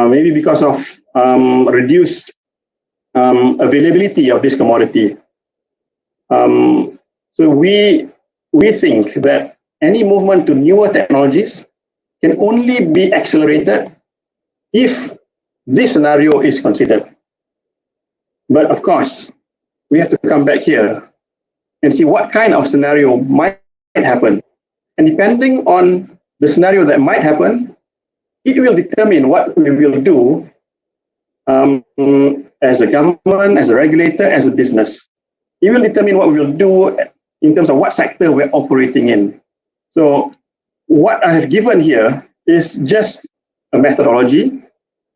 E: Maybe because of reduced availability of this commodity. So we think that any movement to newer technologies can only be accelerated if this scenario is considered. But of course, we have to come back here and see what kind of scenario might happen. And depending on the scenario that might happen, it will determine what we will do as a government, as a regulator, as a business. It will determine what we will do in terms of what sector we're operating in. So what I have given here is just a methodology.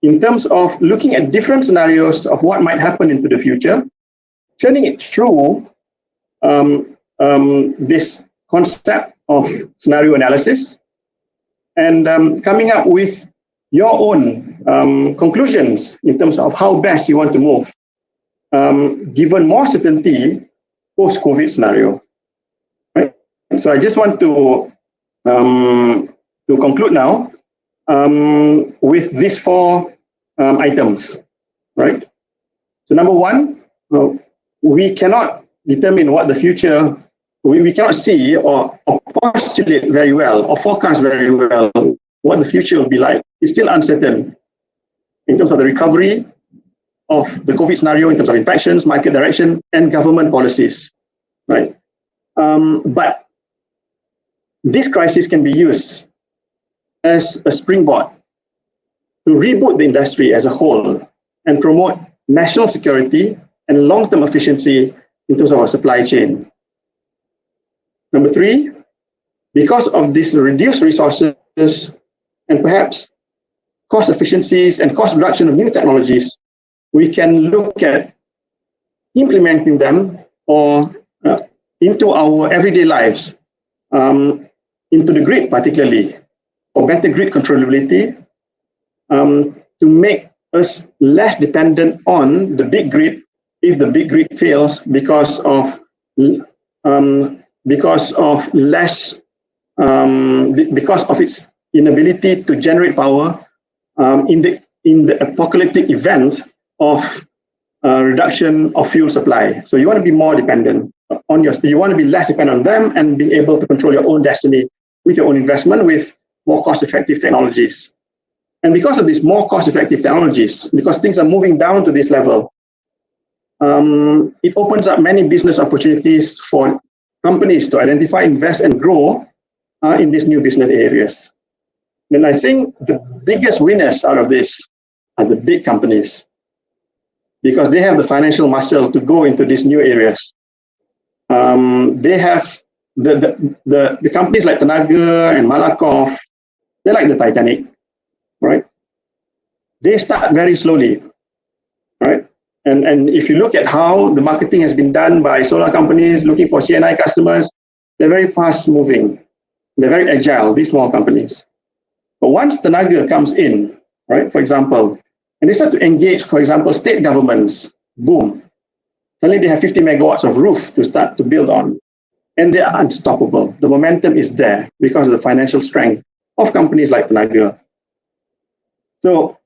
E: in terms of looking at different scenarios of what might happen into the future, turning it through this concept of scenario analysis, and coming up with your own conclusions in terms of how best you want to move, given more certainty post-COVID scenario. Right? So I just want to conclude now with these four items. Right? So number one, we cannot determine what the future, we cannot see or postulate very well or forecast very well what the future will be like. It's still uncertain in terms of the recovery of the COVID scenario, in terms of infections, market direction, and government policies, right? But this crisis can be used as a springboard to reboot the industry as a whole and promote national security and long-term efficiency in terms of our supply chain. Number three, because of these reduced resources and perhaps cost efficiencies and cost reduction of new technologies, we can look at implementing them or into our everyday lives, into the grid particularly, for better grid controllability, to make us less dependent on the big grid if the big grid fails because of its inability to generate power in the apocalyptic event of reduction of fuel supply. So you want to be more dependent on you want to be less dependent on them and be able to control your own destiny with your own investment with more cost-effective technologies. And because of these more cost-effective technologies, because things are moving down to this level, it opens up many business opportunities for companies to identify, invest, and grow in these new business areas. And I think the biggest winners out of this are the big companies, because they have the financial muscle to go into these new areas. They have the companies like Tenaga and Malakoff, they're like the Titanic, right? They start very slowly, right? And if you look at how the marketing has been done by solar companies looking for CNI customers, they're very fast moving. They're very agile, these small companies. But once Tenaga comes in, right, for example, and they start to engage, for example, state governments, boom, suddenly they have 50 megawatts of roof to start to build on. And they are unstoppable. The momentum is there because of the financial strength of companies like Tenaga. So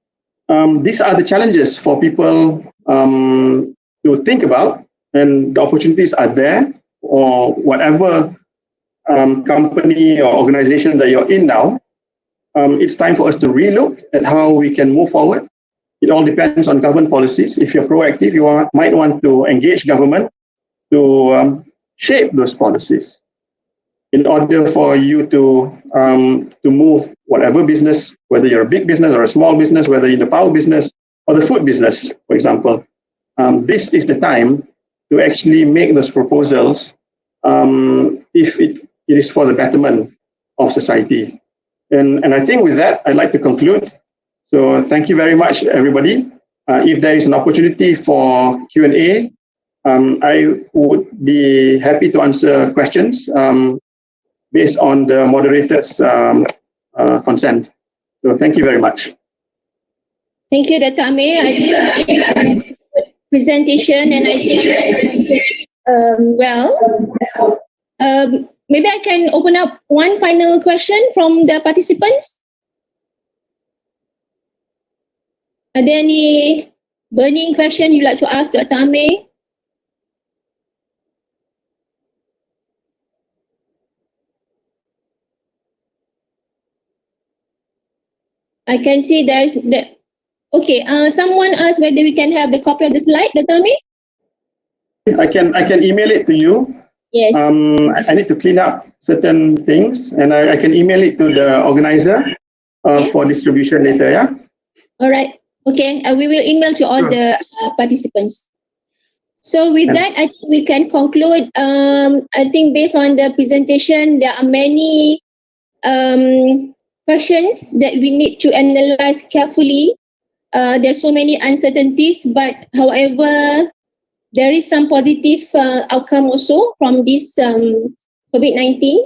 E: these are the challenges for people to think about, and the opportunities are there, or whatever company or organization that you're in now, it's time for us to relook at how we can move forward. It all depends on government policies. If you're proactive, you might want to engage government to shape those policies in order for you to move whatever business, whether you're a big business or a small business, whether you're in the power business or the food business, for example. This is the time to actually make those proposals if it is for the betterment of society. And I think with that, I'd like to conclude. So thank you very much, everybody. If there is an opportunity for Q&A, I would be happy to answer questions based on the moderator's consent. So thank you very much.
C: Thank you, Dr. Amir. I think presentation, and I think maybe I can open up one final question from the participants. Are there any burning question you'd like to ask Dr. Amir? I can see there's the. Okay, someone asked whether we can have the copy of the slide, Dr. Amir?
E: I can email it to you.
C: Yes.
E: I need to clean up certain things, and I can email it to the organizer for distribution later, yeah?
C: All right. Okay, we will email to all the participants. So with that, I think we can conclude. I think based on the presentation, there are many questions that we need to analyze carefully There's so many uncertainties, but however, there is some positive outcome also from this COVID-19.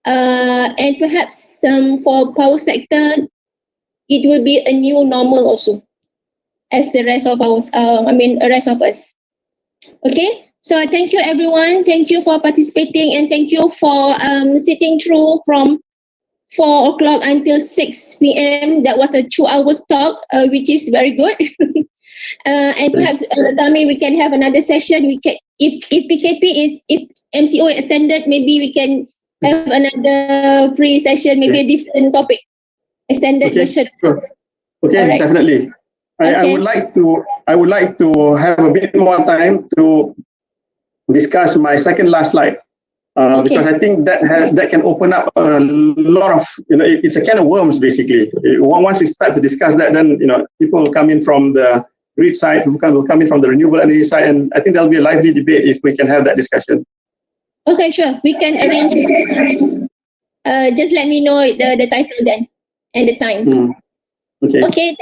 C: And perhaps for power sector, it will be a new normal also, as the rest of rest of us. Okay, so thank you everyone. Thank you for participating, and thank you for sitting through from 4 o'clock until 6 p.m. That was a 2 hours talk, which is very good. And perhaps Tami, we can have another session. We can, if MCO extended, maybe we can have another free session, maybe a different topic, extended version.
E: Sure. Okay, right. Definitely. I would like to have a bit more time to discuss my second last slide. Because I think that can open up a lot of, it's a can of worms basically. Once you start to discuss that, then people will come in from the grid side, will come in from the renewable energy side, and I think there'll be a lively debate if we can have that discussion. Okay, sure, we can arrange. Just let me know the title then and the time. Okay,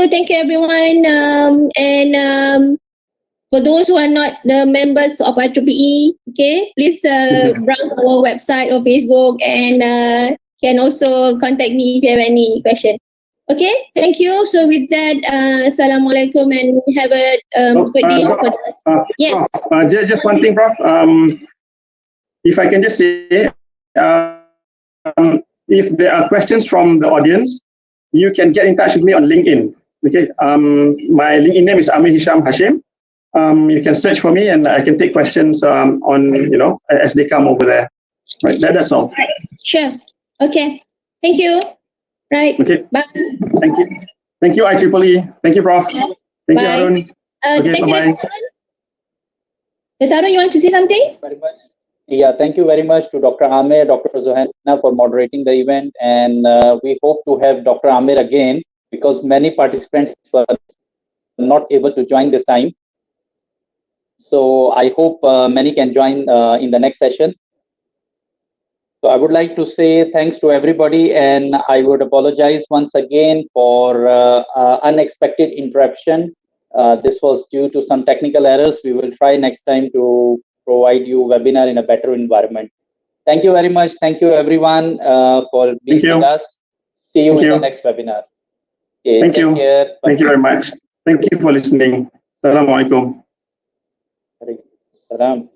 E: thank you everyone, and for those who are not the members of IEEE, okay, please browse our website or Facebook, and can also contact me if you have any question. Okay, thank you. So with that, Assalamualaikum, and have a good day. Yes. Just one thing, Prof. If I can just say, if there are questions from the audience, you can get in touch with me on LinkedIn. Okay, my LinkedIn name is Amir Hisham Hashim. You can search for me, and I can take questions on as they come over there. Right, that's all.
C: Sure. Okay. Thank you. Right.
E: Okay.
C: Bye.
E: Thank you. Thank you, IEEE. Thank you, Prof. Thank you, Haroon. Okay, bye-bye.
C: Haroon, you want to say something?
B: Very much. Yeah, thank you very much to Dr. Amir, Dr. Zohanna for moderating the event, and we hope to have Dr. Amir again, because many participants were not able to join this time. So I hope many can join in the next session. So I would like to say thanks to everybody, and I would apologize once again for unexpected interruption. This was due to some technical errors. We will try next time to provide you webinar in a better environment. Thank you very much. Thank you everyone for being with us. See you in the next webinar. Okay,
E: Thank you.
B: Care.
E: Thank you very much. Thank you for listening. Assalamualaikum.
B: Salam.